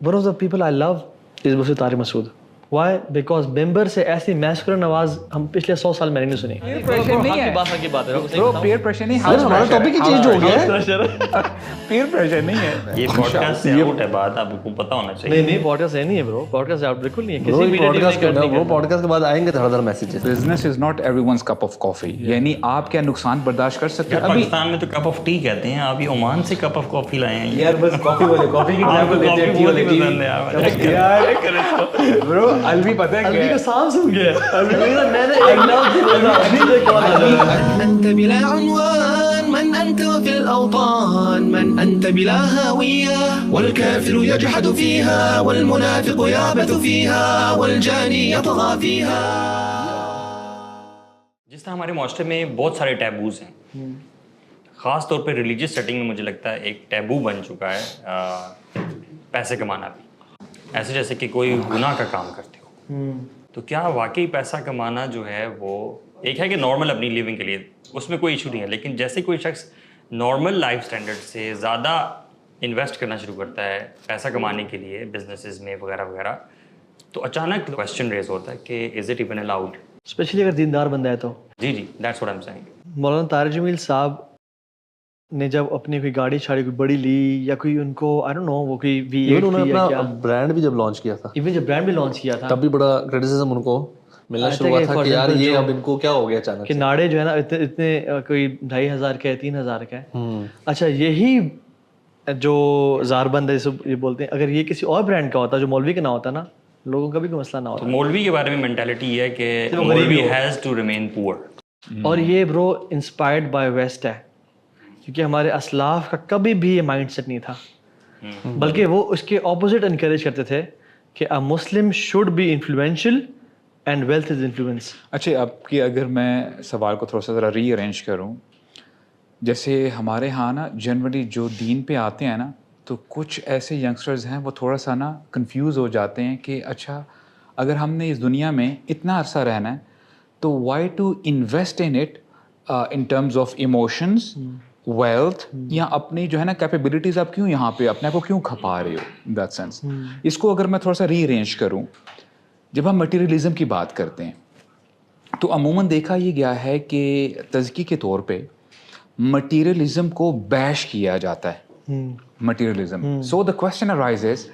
one of the people I love is Mufti Tariq Masood. Why? Because member سے ایسی masculine آواز ہم پچھلے 100 سال میں نہیں سنی. پیئر پریشر نہیں ہے برو, پیئر پریشر نہیں, ہمارا ٹاپک ہی چینج ہو گیا ہے. پیئر پریشر نہیں ہے. یہ پوڈ کاسٹ سے آؤٹ ہے, بات آپ کو پتہ ہونا چاہیے. نہیں پوڈ کاسٹ نہیں ہے برو, پوڈ کاسٹ آؤٹ بالکل نہیں ہے. برو پوڈ کاسٹ کرنا, برو پوڈ کاسٹ کے بعد آئیں گے دھڑ messages. Business is not everyone's cup of coffee, یعنی آپ کیا نقصان برداشت کر سکتے ہیں. پاکستان میں تو کپ آف ٹی کہتے ہیں, آپ یہ عمان سے کپ آف کافی لائے ہیں یار. بس کافی والے کافی کی ٹائم کو لیتے ہیں, ٹی والے ٹی. یار برو الوی پتہ ہے الوی کہ کا سام سن گیا, میں نے I love you بولا. أنت بلا عنوان, من أنت وفي الأوطان, من أنت بلا هوية, والكافر يجحد فيها, والمنافق يعبث فيها, والجاني يطغى فيها. جس طرح ہمارے معاشرے میں بہت سارے ٹیبوز ہیں, خاص طور پہ ریلیجیس سیٹنگ میں مجھے لگتا ہے ایک ٹیبو بن چکا ہے پیسے کمانا بھی. ایسے جیسے کہ کوئی گناہ کا کام کرتے ہو, تو کیا واقعی پیسہ کمانا جو ہے وہ ایک ہے کہ نارمل اپنی لیونگ کے لیے اس میں کوئی ایشو نہیں ہے, لیکن جیسے کوئی شخص نارمل لائف سٹینڈرڈ سے زیادہ انویسٹ کرنا شروع کرتا ہے پیسہ کمانے کے لیے بزنسز میں وغیرہ وغیرہ, تو اچانک کویسچن ریز ہوتا ہے کہ is it even allowed, especially اگر دیندار بندہ ہے تو. جی that's what I am saying. Maulana Tariq جمیل صاحب نے جب اپنی کوئی گاڑی شاڑی کوئی بڑی لی یا کوئی ان کو آئی ڈونٹ نو وہ کوئی V8 انہوں نے اپنا برانڈ بھی جب لانچ کیا تھا, ایون جب برانڈ بھی لانچ کیا تھا تب بھی بڑا کرٹیسزم ان کو ملنا شروع ہوا تھا کہ یار یہ اب ان کو کیا ہو گیا اچانک کہ ناڑے جو ہے نا اتنے کوئی 2500 کا ہے 3000 کا ہے. اچھا یہی جو زاربند ہے یہ بولتے ہیں, اگر یہ کسی اور برانڈ کا ہوتا جو مولوی کا نہ ہوتا نا, لوگوں کا بھی کوئی مسئلہ نہ ہوتا. مولوی کے بارے میں مینٹیلٹی یہ ہے کہ مولوی ہیز ٹو ریمین پور, اور یہ برو انسپائرڈ بائی ویسٹ ہے, کیونکہ ہمارے اسلاف کا کبھی بھی یہ مائنڈ سیٹ نہیں تھا, بلکہ وہ اس کے اپوزٹ انکریج کرتے تھے کہ a Muslim should be influential and wealth is influence. اچھا اب کی اگر میں سوال کو تھوڑا سا ذرا ری ارینج کروں, جیسے ہمارے ہاں نا جنرلی جو دین پہ آتے ہیں نا, تو کچھ ایسے ینگسٹرز ہیں وہ تھوڑا سا نا کنفیوز ہو جاتے ہیں کہ اچھا اگر ہم نے اس دنیا میں اتنا عرصہ رہنا ہے تو why to invest in it in terms of emotions, wealth, یا اپنی جو ہے نا کیپیبلٹیز آپ کیوں یہاں پہ اپنے آپ کو کیوں کھپا رہے ہو دیٹ سینس. اس کو اگر میں تھوڑا سا ری ارینج کروں, جب ہم مٹیریلزم کی بات کرتے ہیں تو عموماً دیکھا یہ گیا ہے کہ تزکی کے طور پہ مٹیریلزم کو بیش کیا جاتا ہے, materialism. So the question arises,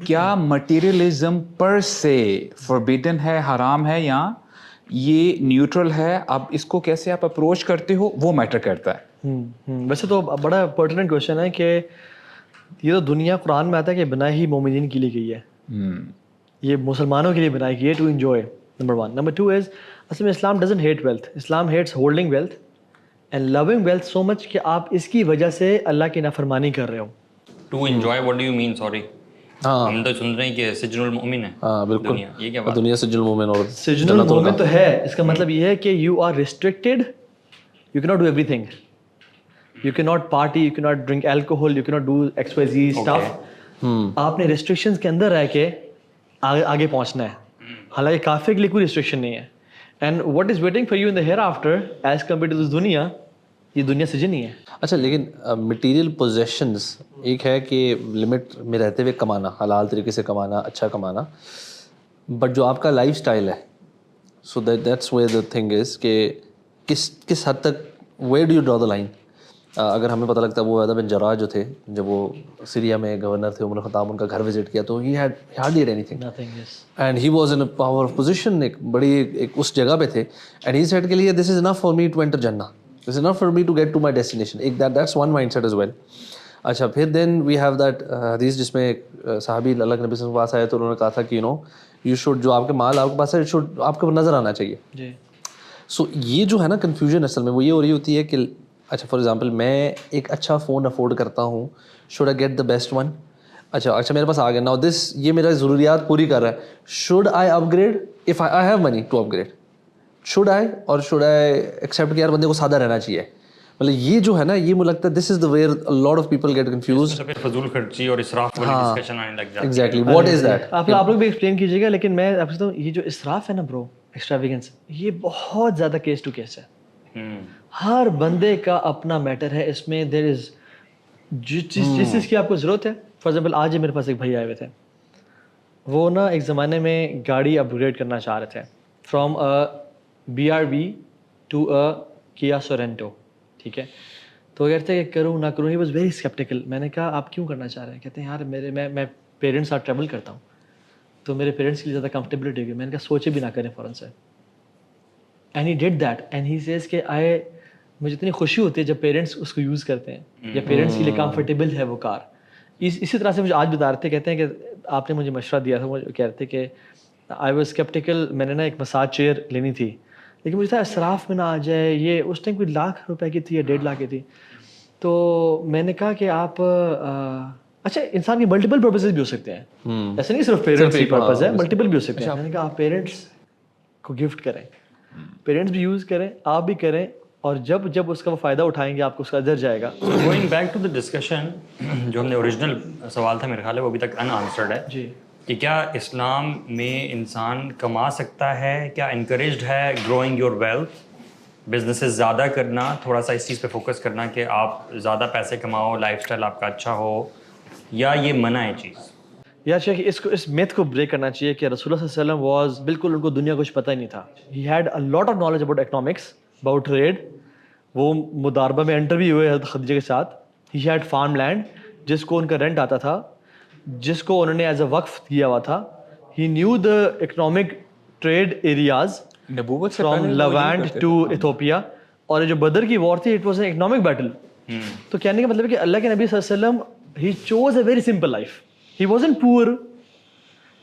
کیا مٹیریلزم پر سے فوربیڈن ہے, حرام ہے, یا یہ نیوٹرل ہے؟ اب اس کو کیسے آپ اپروچ کرتے ہو وہ میٹر کرتا ہے. ویسے تو بڑا پرٹیننٹ کوشچن ہے کہ یہ تو دنیا قرآن میں آتا ہے کہ بنا ہی مومنین کے لیے گئی ہے, یہ مسلمانوں کے لیے بنائی گئی ہے to enjoy, number 1. Number 2 is اصل میں Islam doesn't hate wealth, Islam hates holding wealth and loving wealth so much کہ آپ اس کی وجہ سے اللہ کی نافرمانی کر رہے ہو. To enjoy what do you mean? Sorry ہم تو سن رہے ہیں کہ سجن المؤمن ہے. ہاں بالکل, یہ کیا بات؟ دنیا سجن المؤمن, اور سجن المؤمن تو ہے, اس کا مطلب یہ ہے کہ you are restricted, you can not do everything, you can not party, you can not drink alcohol, you can not do X Y Z stuff. آپ نے ریسٹرکشنز کے اندر رہ کے آگے پہنچنا ہے, حالانکہ کافر کے لیے کوئی ریسٹرکشن نہیں ہے. And what is waiting for you in the hereafter as compare to this دنیا, یہ دنیا سجن ہی ہے. اچھا لیکن مٹیریل پوزیشنز ایک ہے کہ لمٹ میں رہتے ہوئے کمانا, حلال طریقے سے کمانا, اچھا کمانا, بٹ جو آپ کا لائف اسٹائل ہے, so that's where the thing is کہ کس حد تک, where do you draw the line. اگر ہمیں پتہ لگتا ہے وہ عبیدہ بن جراح جو تھے جب وہ سیریا میں گورنر تھے, عمر الخطاب ان کا گھر وزٹ کیا تو he hardly anything and he was in a power of position, ایک بڑی ایک اس جگہ پہ تھے, اینڈ ہی سیڈ کے لیے this is enough for me to enter jannah, this is enough for me to get to my destination. ایک that's one mindset as well. اچھا پھر دین وی ہیو دیٹ حدیث جس میں ایک صحابی اللہ کے نبی صلی اللہ علیہ وسلم کے پاس آئے تو انہوں نے کہا تھا کہ یو نو یو شوڈ, جو آپ کے مال آپ کے پاس ہے شوڈ آپ کو نظر آنا چاہیے. جی سو یہ جو ہے نا کنفیوژن اصل میں وہ یہ ہو رہی ہوتی ہے کہ اچھا فار ایگزامپل میں ایک اچھا فون افورڈ کرتا ہوں, should I get the best one. اچھا میرے پاس آ گیا, ناؤ دس یہ میرا ضروریات پوری کر رہا ہے, should I upgrade if I have money to upgrade, should I, اور شوڈ آئی ایکسیپٹ کہ یار بندے کو سادہ رہنا چاہیے. مطلب یہ جو ہے نا یہ مجھے لگتا ہے this is the where lot of people get confused. فضول خرچی اور اسراف والی ڈسکشن آنے لگ جاتی ہے. ایگزیکٹلی واٹ از دیٹ, آپ لوگ بھی ایکسپلین کیجیے گا. لیکن میں آپ سے کہتا ہوں یہ جو اسراف ہے نا برو, ایکسٹراویگنس, یہ بہت زیادہ کیس ٹو کیس ہے. ہر بندے کا اپنا میٹر ہے اس میں. دیر از جس چیز کی آپ کو ضرورت ہے. فار ایگزامپل آج ہی میرے پاس ایک بھائی آئے ہوئے تھے, وہ نا ایک زمانے میں گاڑی اپ گریڈ کرنا چاہ رہے تھے from BRV to Kia Sorento, ٹھیک ہے. تو وہ کہتے ہیں کہ کروں نہ کروں, ہی واز ویری اسکیپٹیکل. میں نے کہا آپ کیوں کرنا چاہ رہے ہیں؟ کہتے ہیں یار میں پیرنٹس ساتھ ٹریول کرتا ہوں تو میرے پیرنٹس کے لیے زیادہ کمفرٹیبلٹی ہوگی. میں نے کہا سوچے بھی نہ کریں فوراً سے. And he did that and he says کہ مجھے اتنی خوشی ہوتی ہے جب پیرنٹس اس کو یوز کرتے ہیں یا پیرنٹس کے لیے کمفرٹیبل ہے وہ کار. اسی طرح سے مجھے آج بتا رہے تھے, کہتے ہیں کہ آپ نے مجھے مشورہ دیا تھا, مجھے کہہ رہے تھے کہ آئی واز اسکیپٹیکل. میں نے نا ایک مساج چیئر لینی تھی لیکن مجھے تھا اسراف میں نہ آ جائے. یہ اس ٹائم کوئی ₹1,00,000 کی تھی یا 1.5 کی تھی. تو میں نے کہا کہ آپ اچھا انسان کے ملٹیپل پرپزز بھی ہو سکتے ہیں, ایسے نہیں صرف پیرنٹس کی پرپز ہے, ملٹیپل بھی ہو سکتے ہیں. میں نے کہا آپ پیرنٹس کو گفٹ کریں, پیرنٹس بھی یوز کریں, آپ بھی کریں, اور جب اس کا وہ فائدہ اٹھائیں گے آپ کو اس کا اجر جائے گا. Going back to the discussion, جو ہم نے اوریجنل سوال تھا میرے خیال ہے وہ ابھی تک ان آنسرڈ ہے جی, کہ کیا اسلام میں انسان کما سکتا ہے, کیا انکریجڈ ہے گروئنگ یور ویلتھ, بزنسز زیادہ کرنا, تھوڑا سا اس چیز پہ فوکس کرنا کہ آپ زیادہ پیسے کماؤ, لائف اسٹائل آپ کا اچھا ہو, یا یہ منع ہے چیز؟ یا کہ اس میتھ کو بریک کرنا چاہیے کہ رسول اللہ صلی اللہ علیہ وسلم واز بالکل ان کو دنیا کچھ پتہ ہی نہیں تھا. He had a lot of knowledge about economics, about trade. وہ مداربہ میں انٹر بھی ہوئے حضرت خدیجہ کے ساتھ. ہی ہیڈ فارم لینڈ جس کو ان کا رینٹ آتا تھا, جس کو انہوں نے ایز اے وقف کیا ہوا تھا. He knew the economic trade areas نبوت سے فرام لیوانٹ ٹو ایتھوپیا. اور جو بدر کی وار تھی it was an economic battle. تو کہنے کا مطلب ہے کہ اللہ کے نبی صلی اللہ علیہ وسلم he chose a very simple life. He wasn't poor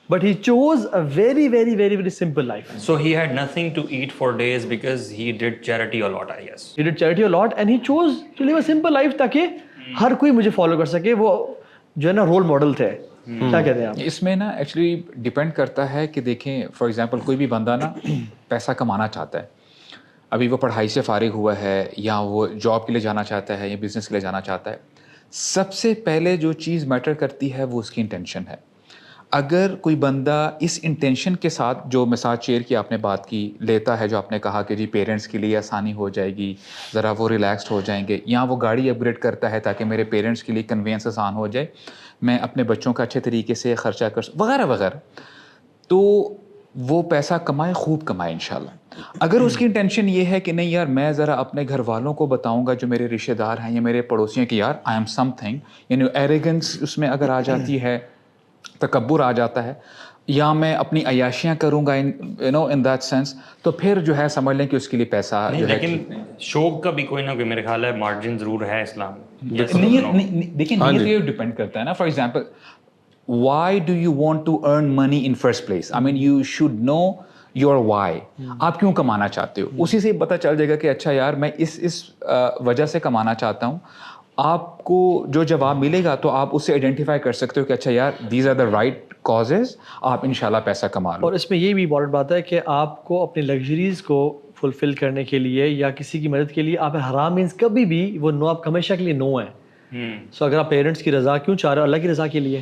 but he chose a very very very very simple life. So he had nothing to eat for days because he did charity a lot, I guess. He did charity a lot and he chose to live a simple life تاکہ ہر کوئی مجھے follow کر سکے. وہ جو ہے نا role model تھے. کیا کہتے ہیں آپ؟ اس میں نا ایکچولی ڈپینڈ کرتا ہے کہ دیکھیں فار ایگزامپل کوئی بھی بندہ نا پیسہ کمانا چاہتا ہے, ابھی وہ پڑھائی سے فارغ ہوا ہے یا وہ جاب کے لیے جانا چاہتا ہے یا بزنس کے لیے جانا چاہتا ہے. سب سے پہلے جو چیز میٹر کرتی ہے وہ اس کی انٹینشن ہے. اگر کوئی بندہ اس انٹینشن کے ساتھ جو مساج چیئر کی آپ نے بات کی لیتا ہے, جو آپ نے کہا کہ جی پیرنٹس کے لیے آسانی ہو جائے گی, ذرا وہ ریلیکسڈ ہو جائیں گے, یا وہ گاڑی اپ گریڈ کرتا ہے تاکہ میرے پیرنٹس کے لیے کنوینس آسان ہو جائے, میں اپنے بچوں کا اچھے طریقے سے خرچہ کر وغیرہ وغیرہ, تو وہ پیسہ کمائے, خوب کمائے انشاءاللہ. اگر اس کی انٹینشن یہ ہے کہ نہیں یار میں ذرا اپنے گھر والوں کو بتاؤں گا جو میرے رشتہ دار ہیں یا میرے پڑوسیوں کہ یار آئی ایم سم تھنگ, یعنی ایروگنس اس میں اگر آ جاتی ہے, تکبر آ جاتا ہے, یا میں اپنی عیاشیاں کروں گا ان دیٹ سینس, تو پھر جو ہے سمجھ لیں کہ اس کے لیے پیسہ جو ہے. لیکن شوق کا بھی کوئی نہ کوئی میرے خیال ہے مارجن ضرور ہے اسلام میں. دیکھیں نیت یہ ڈپینڈ کرتا ہے نا. For example why do you want to earn money in first place, I mean you should know your why, آپ کیوں کمانا چاہتے ہو. اسی سے پتہ چل جائے گا کہ اچھا یار میں اس وجہ سے کمانا چاہتا ہوں. آپ کو جو جواب ملے گا تو آپ اسے آئیڈینٹیفائی کر سکتے ہو کہ اچھا یار these are the right causes, آپ انشاءاللہ پیسہ کما لو. اور اس میں یہ بھی امپورٹنٹ بات ہے کہ آپ کو اپنی لگژریز کو فلفل کرنے کے لیے یا کسی کی مدد کے لیے آپ حرام مینس کبھی بھی وہ نو, آپ ہمیشہ کے لیے نو ہیں. سو اگر آپ پیرنٹس کی رضا کیوں چاہ رہے ہو, اللہ کی رضا کے لیے.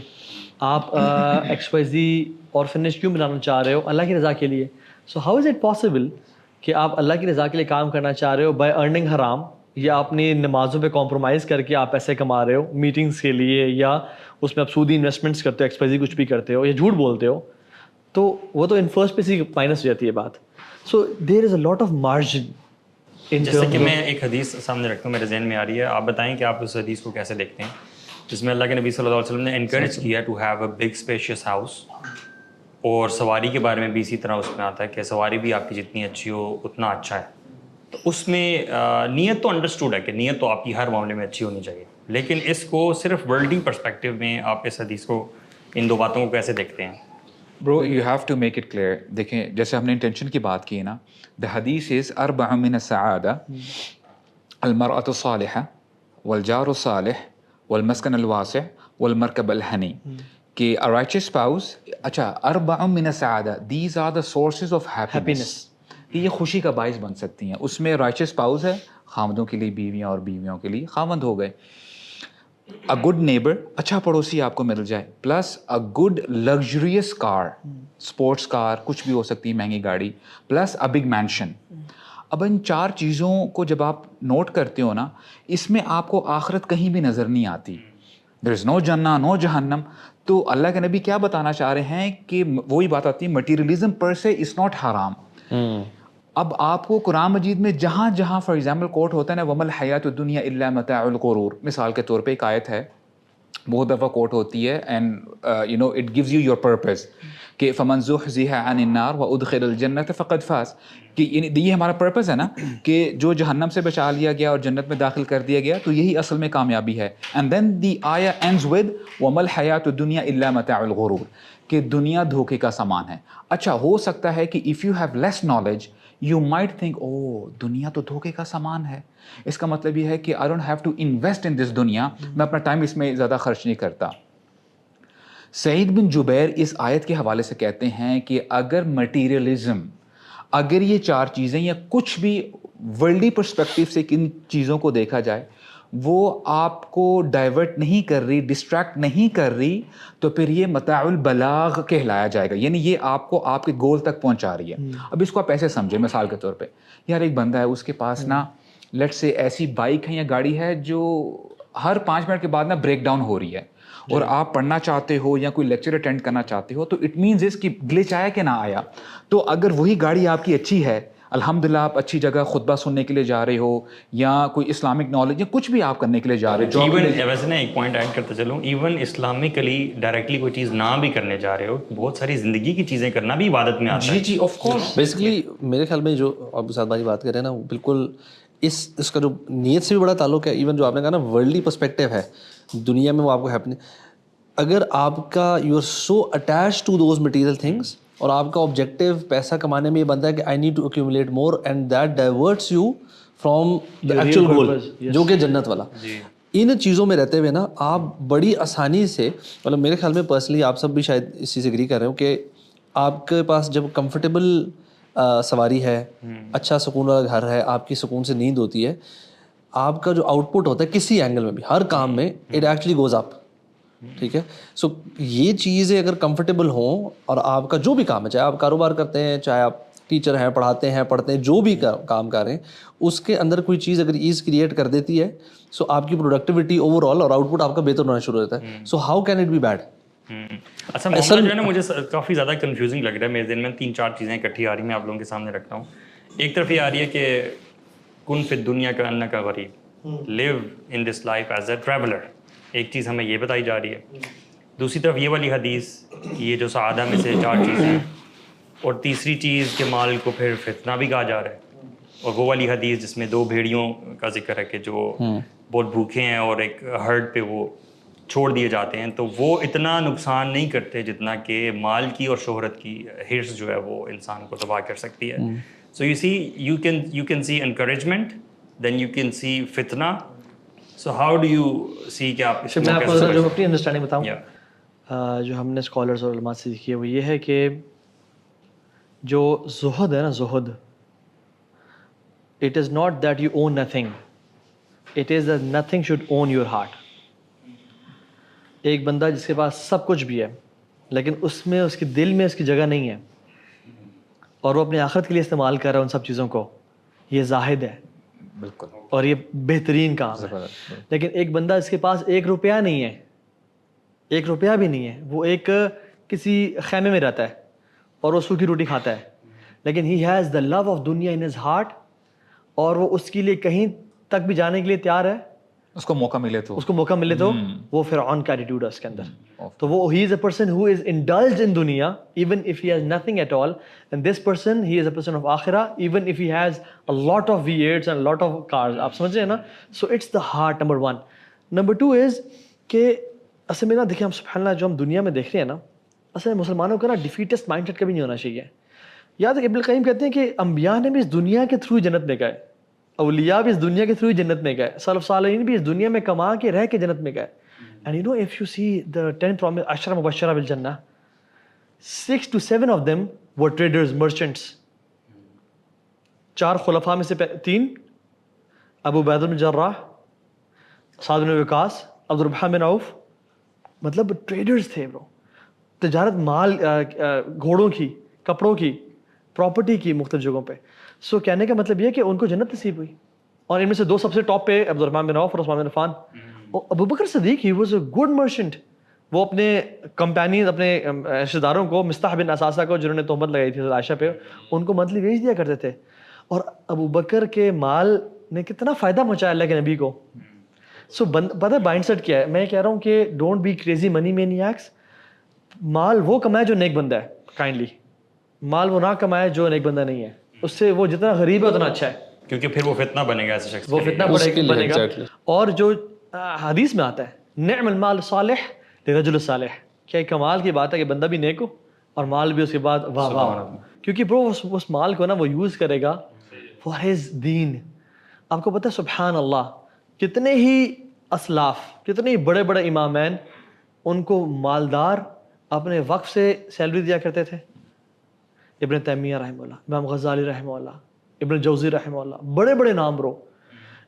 آپ XYZ آرفنیج کیوں بنانا چاہ رہے ہو, اللہ کی رضا کے لیے. So how is it possible کہ آپ اللہ کی رضا کے لیے کام کرنا چاہ رہے ہو بائی ارننگ حرام, یا اپنی نمازوں پہ کمپرومائز کر کے آپ پیسے کما رہے ہو میٹنگس کے لیے, یا اس میں آپ سودی انویسٹمنٹس کرتے ہو, XYZ کچھ بھی کرتے ہو, یا جھوٹ بولتے ہو, تو وہ تو ان فرسٹ پلیس ہی مائنس ہو جاتی ہے بات. So there is a lot of margin. جیسے کہ میں ایک حدیث سامنے رکھتا ہوں, میرے ذہن میں آ رہی ہے, آپ بتائیں کہ آپ اس حدیث کو کیسے دیکھتے ہیں, جس میں اللہ کے نبی صلی اللہ علیہ وسلم نے انکریج کیا to have a big spacious house. اور سواری کے بارے میں بھی اسی طرح اس میں آتا ہے کہ سواری بھی آپ کی جتنی اچھی ہو اتنا اچھا ہے. تو اس میں نیت تو انڈرسٹوڈ ہے کہ نیت تو آپ کی ہر معاملے میں اچھی ہونی چاہیے, لیکن اس کو صرف ورلڈی پرسپیکٹیو میں آپ اس حدیث کو, ان دو باتوں کو کیسے دیکھتے ہیں؟ Bro you have to make it clear. دیکھیں جیسے ہم نے انٹینشن کی بات کی نا, دا حدیث از 4 من السعادہ, المرأة الصالحة والجار الصالح والمسکن الواسع والمرکب الحنی, کہ a righteous spouse, اچھا 4 من السعادہ, these are the sources of happiness. یہ خوشی کا باعث بن سکتی ہیں. اس میں رائچس اسپاؤس ہے, خامدوں کے لیے بیویاں اور بیویوں کے لیے خامد ہو گئے. اے گڈ نیبر, اچھا پڑوسی آپ کو مل جائے, plus a good luxurious car, sports car کچھ بھی ہو سکتی ہے مہنگی گاڑی, پلس اے بگ مینشن. اب ان 4 چیزوں کو جب آپ نوٹ کرتے ہو نا, اس میں آپ کو آخرت کہیں بھی نظر نہیں آتی. دیر از نو جنہ نو جہنم. تو اللہ کے نبی کیا بتانا چاہ رہے ہیں کہ وہی بات آتی ہے مٹیریلزم پر سے از ناٹ حرام. اب آپ کو قرآن مجید میں جہاں جہاں فار ایگزامپل کوٹ ہوتا ہے نا وَمَا الْحَيَاةُ الدُّنْيَا إِلَّا مَتَاعُ الْغُرُورِ, مثال کے طور پہ ایک آیت ہے بہت دفعہ کوٹ ہوتی ہے and you know it gives you your purpose کہ فَمَنْ زُحْزِحَ عَنِ النَّارِ وَأُدْخِلَ الْجَنَّةَ فَقَدْ فَازَ, کہ یہ ہمارا پرپز ہے نا کہ جو جہنم سے بچا لیا گیا اور جنت میں داخل کر دیا گیا تو یہی اصل میں کامیابی ہے. اینڈ دین دی آیا اینڈز ود وَمَا الْحَيَاةُ الدُّنْيَا إِلَّا مَتَاعُ الْغُرُورِ, کہ دنیا دھوکے کا سامان ہے. اچھا ہو سکتا ہے کہ if you have less knowledge you might think او دنیا تو دھوکے کا سامان ہے, اس کا مطلب یہ ہے کہ I don't have to invest in this دنیا, میں اپنا ٹائم اس میں زیادہ خرچ نہیں کرتا. سعید بن جبیر اس آیت کے حوالے سے کہتے ہیں کہ اگر مٹیریلزم, اگر یہ چار چیزیں یا کچھ بھی ورلڈی پرسپیکٹیو سے کن چیزوں کو دیکھا جائے وہ آپ کو ڈائیورٹ نہیں کر رہی, ڈسٹریکٹ نہیں کر رہی, تو پھر یہ متاع البلاغ کہلایا جائے گا, یعنی یہ آپ کو آپ کے گول تک پہنچا رہی ہے. اب اس کو آپ ایسے سمجھیں مثال کے طور پہ, یار ایک بندہ ہے اس کے پاس نا لیٹ سے ایسی بائک ہے یا گاڑی ہے جو ہر 5 منٹ کے بعد نا بریک ڈاؤن ہو رہی ہے, اور آپ پڑھنا چاہتے ہو یا کوئی لیکچر اٹینڈ کرنا چاہتے ہو تو اٹ مینز اس کی گلچ آیا کہ نہ آیا. تو اگر وہی گاڑی آپ کی اچھی ہے, الحمدللہ آپ اچھی جگہ خطبہ سننے کے لیے جا رہے ہو یا کوئی اسلامک نالج یا کچھ بھی آپ کرنے کے لیے جا رہے ہو, ایون ویسے نا ایک پوائنٹ ایڈ کرتے چلوں, ایون اسلامکلی ڈائریکٹلی کوئی چیز نہ بھی کرنے جا رہے ہو, بہت ساری زندگی کی چیزیں کرنا بھی عبادت میں آتا ہے. جی آف کورس. بیسکلی میرے خیال میں جو آپ ساتھ بھائی بات کر رہے ہیں نا وہ بالکل اس کا جو نیت سے بھی بڑا تعلق ہے. ایون جو آپ نے کہا نا ورلڈلی پرسپیکٹیو ہے دنیا میں, وہ آپ کو ہیپنگ, اگر آپ کا you are so attach to those material things اور آپ کا آبجیکٹیو پیسہ کمانے میں یہ بنتا ہے کہ I need to accumulate more and that diverts you from the actual goal جو کہ جنت والا. ان چیزوں میں رہتے ہوئے نا آپ بڑی آسانی سے, مطلب میرے خیال میں پرسنلی آپ سب بھی شاید اس چیز سے اگری کر رہے ہو کہ آپ کے پاس جب کمفرٹیبل سواری ہے, اچھا سکون والا گھر ہے, آپ کی سکون سے نیند ہوتی ہے, آپ کا جو آؤٹ پٹ ہوتا ہے کسی اینگل میں بھی ہر کام میں اٹ ایکچولی گوز اپ. ٹھیک ہے, سو یہ چیزیں اگر کمفرٹیبل ہوں اور آپ کا جو بھی کام ہے, چاہے آپ کاروبار کرتے ہیں, چاہے آپ ٹیچر ہیں, پڑھاتے ہیں, پڑھتے ہیں, جو بھی کام کر رہے ہیں, اس کے اندر کوئی چیز اگر ایز کریٹ کر دیتی ہے سو آپ کی پروڈکٹیوٹی اوور آل اور آؤٹ پٹ آپ کا بہتر ہونا شروع ہوتا ہے. So how can it be bad? اچھا معاملہ جو ہے نا مجھے کافی زیادہ کنفیوزنگ لگ رہا ہے, میرے ذہن میں 3-4 چیزیں اکٹھی آ رہی ہیں, میں آپ لوگوں کے سامنے رکھتا ہوں. ایک طرف یہ آ رہی ہے کہ کن فی الدنیا کأنک غریب, live in this life as a traveller, ایک چیز ہمیں یہ بتائی جا رہی ہے. دوسری طرف یہ والی حدیث یہ جو سعادہ میں سے 4 چیزیں ہیں, اور تیسری چیز کہ مال کو پھر فتنہ بھی کہا جا رہا ہے, اور وہ والی حدیث جس میں 2 بھیڑیوں کا ذکر ہے کہ جو بہت بھوکے ہیں اور ایک ہرڈ پہ وہ چھوڑ دیے جاتے ہیں, تو وہ اتنا نقصان نہیں کرتے جتنا کہ مال کی اور شہرت کی ہرس جو ہے وہ انسان کو تباہ کر سکتی ہے. So you see you can see encouragement, then you can see فتنہ. So how do you see کہ آپ میں آپ کو جو اپنی انڈرسٹینڈنگ بتاؤں, جو ہم نے اسکالرس اور علماء سے سیکھی ہے وہ یہ ہے کہ جو زہد ہے نا, زہد, it is not that you own nothing, it is that nothing should own your heart. ایک بندہ جس کے پاس سب کچھ بھی ہے لیکن اس میں اس کے دل میں اس کی جگہ نہیں ہے اور وہ اپنے آخرت کے لیے استعمال کر رہا ہے ان سب چیزوں کو, یہ زاہد ہے. بالکل, اور یہ بہترین کام ہے. لیکن ایک بندہ جس کے پاس 1 روپیہ نہیں ہے, 1 روپیہ بھی نہیں ہے, وہ ایک کسی خیمے میں رہتا ہے اور وہ سوکھی روٹی کھاتا ہے, لیکن he has the love of دنیا ان ہز ہارٹ, اور وہ اس کے لیے کہیں تک بھی جانے کے لیے تیار ہے, اس کو موقع ملے تو وہ فرعون کا ایٹیٹیوڈ ہے اس کے اندر. تو وہ ہی is a person who is indulged in dunya even if he has nothing at all, and this person he is a person of akhirah even if he has a lot of V8s and lot of cars. آپ سمجھ رہے ہیں نا. So it's the heart, number 1. Number 2 is کہ اصل میں نا دیکھیں ہم سبحان اللہ جو ہم دنیا میں دیکھ رہے ہیں نا, اصل میں مسلمانوں کا نا ڈیفیٹسٹ مائنڈ سیٹ کبھی نہیں ہونا چاہیے. یاد ہے ابن القیم کہتے ہیں کہ انبیاء نے بھی اس دنیا کے تھرو جنت میں گئے, اولیاء بھی اس دنیا کے تھرو جنت میں گئے, سلف صالحین بھی اس دنیا میں کما کے رہ کے جنت میں گئے. And you know if you see the 10 promise 10 مبشرہ بالجنہ, 6 to 7 of them were traders, merchants. 4 خلفاء میں سے 3, ابو عبیدہ بن جراح, سعد بن وقاص, عبد الرحمن بن عوف, مطلب ٹریڈرز تھے برو. تجارت مال, گھوڑوں کی, کپڑوں کی, پراپرٹی کی مختلف جگہوں پہ. سو کہنے کا مطلب یہ کہ ان کو جنت نصیب ہوئی, اور ان میں سے 2 سب سے ٹاپ پہ عبد الرحمن بن عوف اور Usman bin Affan. Abu Bakr Siddique, he was a good merchant, وہ اپنے کمپینیز اپنے رشتہ داروں کو مصطح بن اساسہ کو جنہوں نے تہمت لگائی تھی عائشہ پہ ان کو منتھلی بیچ دیا کرتے تھے. اور ابو بکر کے مال نے کتنا فائدہ پہنچایا اللہ کے نبی کو. سو پتہ مائنڈ سیٹ کیا ہے, میں کہہ رہا ہوں کہ ڈونٹ بی کریزی منی مینیاکس. مال وہ کمائے جو نیک بندہ ہے, کائنڈلی مال وہ نہ کمائے جو نیک بندہ نہیں ہے. اس سے وہ جتنا غریب ہے اتنا اچھا ہے, کیونکہ پھر وہ فتنہ بنے گا ایسے شخص, وہ فتنہ بنے گا. اور جو حدیث میں آتا ہے نعم المال صالح لرجل صالح, کیا کمال کی بات ہے کہ بندہ بھی نیک ہو اور مال بھی اس کے بعد واہ واہ, کیونکہ برو اس مال کو نا وہ یوز کرے گا فار ہز دین. آپ کو پتہ ہے سبحان اللہ کتنے ہی اسلاف, کتنے ہی بڑے بڑے امامین ان کو مالدار اپنے وقف سے سیلری دیا کرتے تھے. ابن تیمیہ رحمہ اللہ, امام غزالی رحمہ اللہ, ابن جوزی رحمہ اللہ, بڑے بڑے نام برو.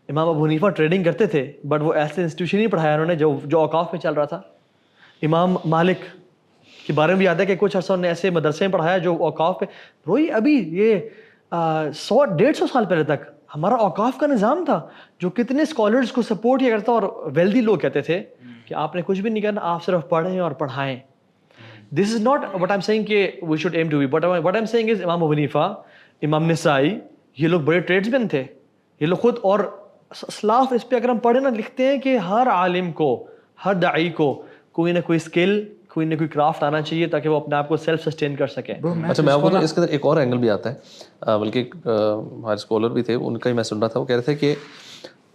امام ابو حنیفہ ٹریڈنگ کرتے تھے بٹ وہ ایسے انسٹیٹیوشن نہیں پڑھایا انہوں نے جو اوقاف میں چل رہا تھا. امام مالک کے بارے میں بھی یاد ہے کہ کچھ عرصہ انہوں نے ایسے مدرسے میں پڑھایا جو اوقاف پہ, روئی ابھی یہ 100-150 سال پہلے تک ہمارا اوقاف کا نظام تھا جو کتنے اسکالرز کو سپورٹ کیا کرتا, اور ویلدی لوگ کہتے تھے کہ آپ نے کچھ بھی نہیں کرنا, آپ صرف پڑھیں اور پڑھائیں. This is not what I am saying کہ we should aim to be, but what I am saying is Imam Abu حنیفہ, امام نسائی, یہ لوگ بڑے ٹریڈس مین تھے یہ لوگ خود. اور اسلاف اس پہ اگر ہم پڑھیں نا, لکھتے ہیں کہ ہر عالم کو, ہر داعی کو کوئی نہ کوئی اسکل, کوئی نہ کوئی کرافٹ آنا چاہیے تاکہ وہ اپنے آپ کو سیلف سسٹین کر سکیں. اچھا میں آپ کو اس کے اندر ایک اور اینگل بھی آتا ہے, بلکہ ہمارے اسکالر بھی تھے ان کا ہی میں سن رہا تھا, وہ کہہ رہے تھے کہ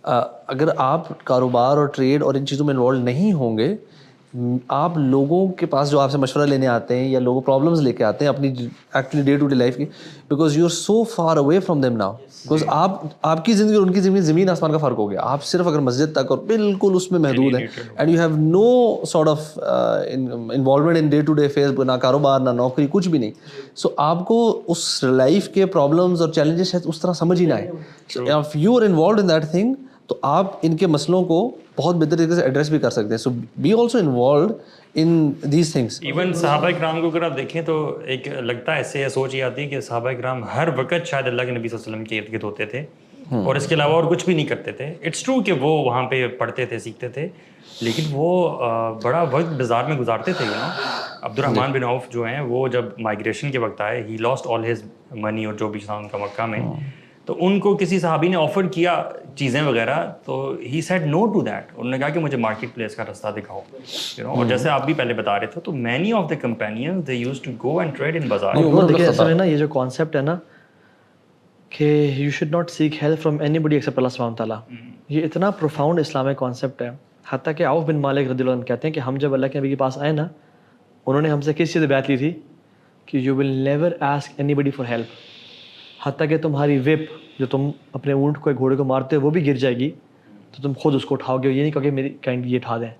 اگر آپ کاروبار اور ٹریڈ اور ان چیزوں میں انوالو نہیں ہوں گے, آپ لوگوں کے پاس جو آپ سے مشورہ لینے آتے ہیں یا لوگوں پرابلمس لے کے آتے ہیں اپنی actually day to day life کی, because you are so far away from them now, because آپ کی زندگی اور ان کی زندگی زمین آسمان کا فرق ہو گیا. آپ صرف اگر مسجد تک اور بالکل اس میں محدود ہیں, and you have no sort of involvement in day to day face, نہ کاروبار نہ نوکری کچھ بھی نہیں. سو آپ کو اس لائف کے پرابلمس اور چیلنجز اس طرح سمجھ ہی نہ آئے. If you are involved in that thing تو آپ ان کے مسئلوں کو بہت بہتر طریقے سے ایڈریس بھی کر سکتے ہیں. So be also involved in these things. Even صحابہ کرام کو اگر آپ دیکھیں تو ایک لگتا ہے ایسے سوچ یہ آتی ہے کہ صحابہ کرام ہر وقت شاید اللہ کے نبی صلی اللہ علیہ وسلم کے ارد گرد ہوتے تھے اور اس کے علاوہ اور کچھ بھی نہیں کرتے تھے. اٹس ٹرو کہ وہ وہاں پہ پڑھتے تھے, سیکھتے تھے, لیکن وہ بڑا وقت بازار میں گزارتے تھے. عبد الرحمن بن عوف جو ہیں وہ جب مائگریشن کے وقت آئے, ہی لاسٹ آل ہز منی اور جو بھی تھا ان کا مکہ میں, تو ان کو کسی صحابی نے آفر کیا چیزیں وغیرہ, تو he said no to that. انہوں نے کہا کہ مجھے مارکیٹ پلیس کا رستہ دکھاؤ, اور جیسے آپ بھی پہلے بتا رہے تھے, تو many of the companions they used to go and trade in bazaar. دیکھیں اصل میں نا یہ جو کانسیپٹ ہے نا کہ you should not seek help from anybody except Allah subhanahu taala, یہ اتنا پروفاؤنڈ اسلامک کانسیپٹ ہے. حتیٰ کہ عوف بن مالک رضی اللہ عنہ کہتے ہیں کہ ہم جب اللہ کے نبی کے پاس آئے نا, انہوں نے ہم سے کس چیز بیعت لی تھی کہ you will never ask anybody for help, حتیٰ کہ تمہاری وپ جو تم اپنے اونٹ کو گھوڑے کو مارتے ہو وہ بھی گر جائے گی تو تم خود اس کو اٹھاؤ گے, یہ نہیں کہو کہ میری کائنڈ یہ اٹھا دیں.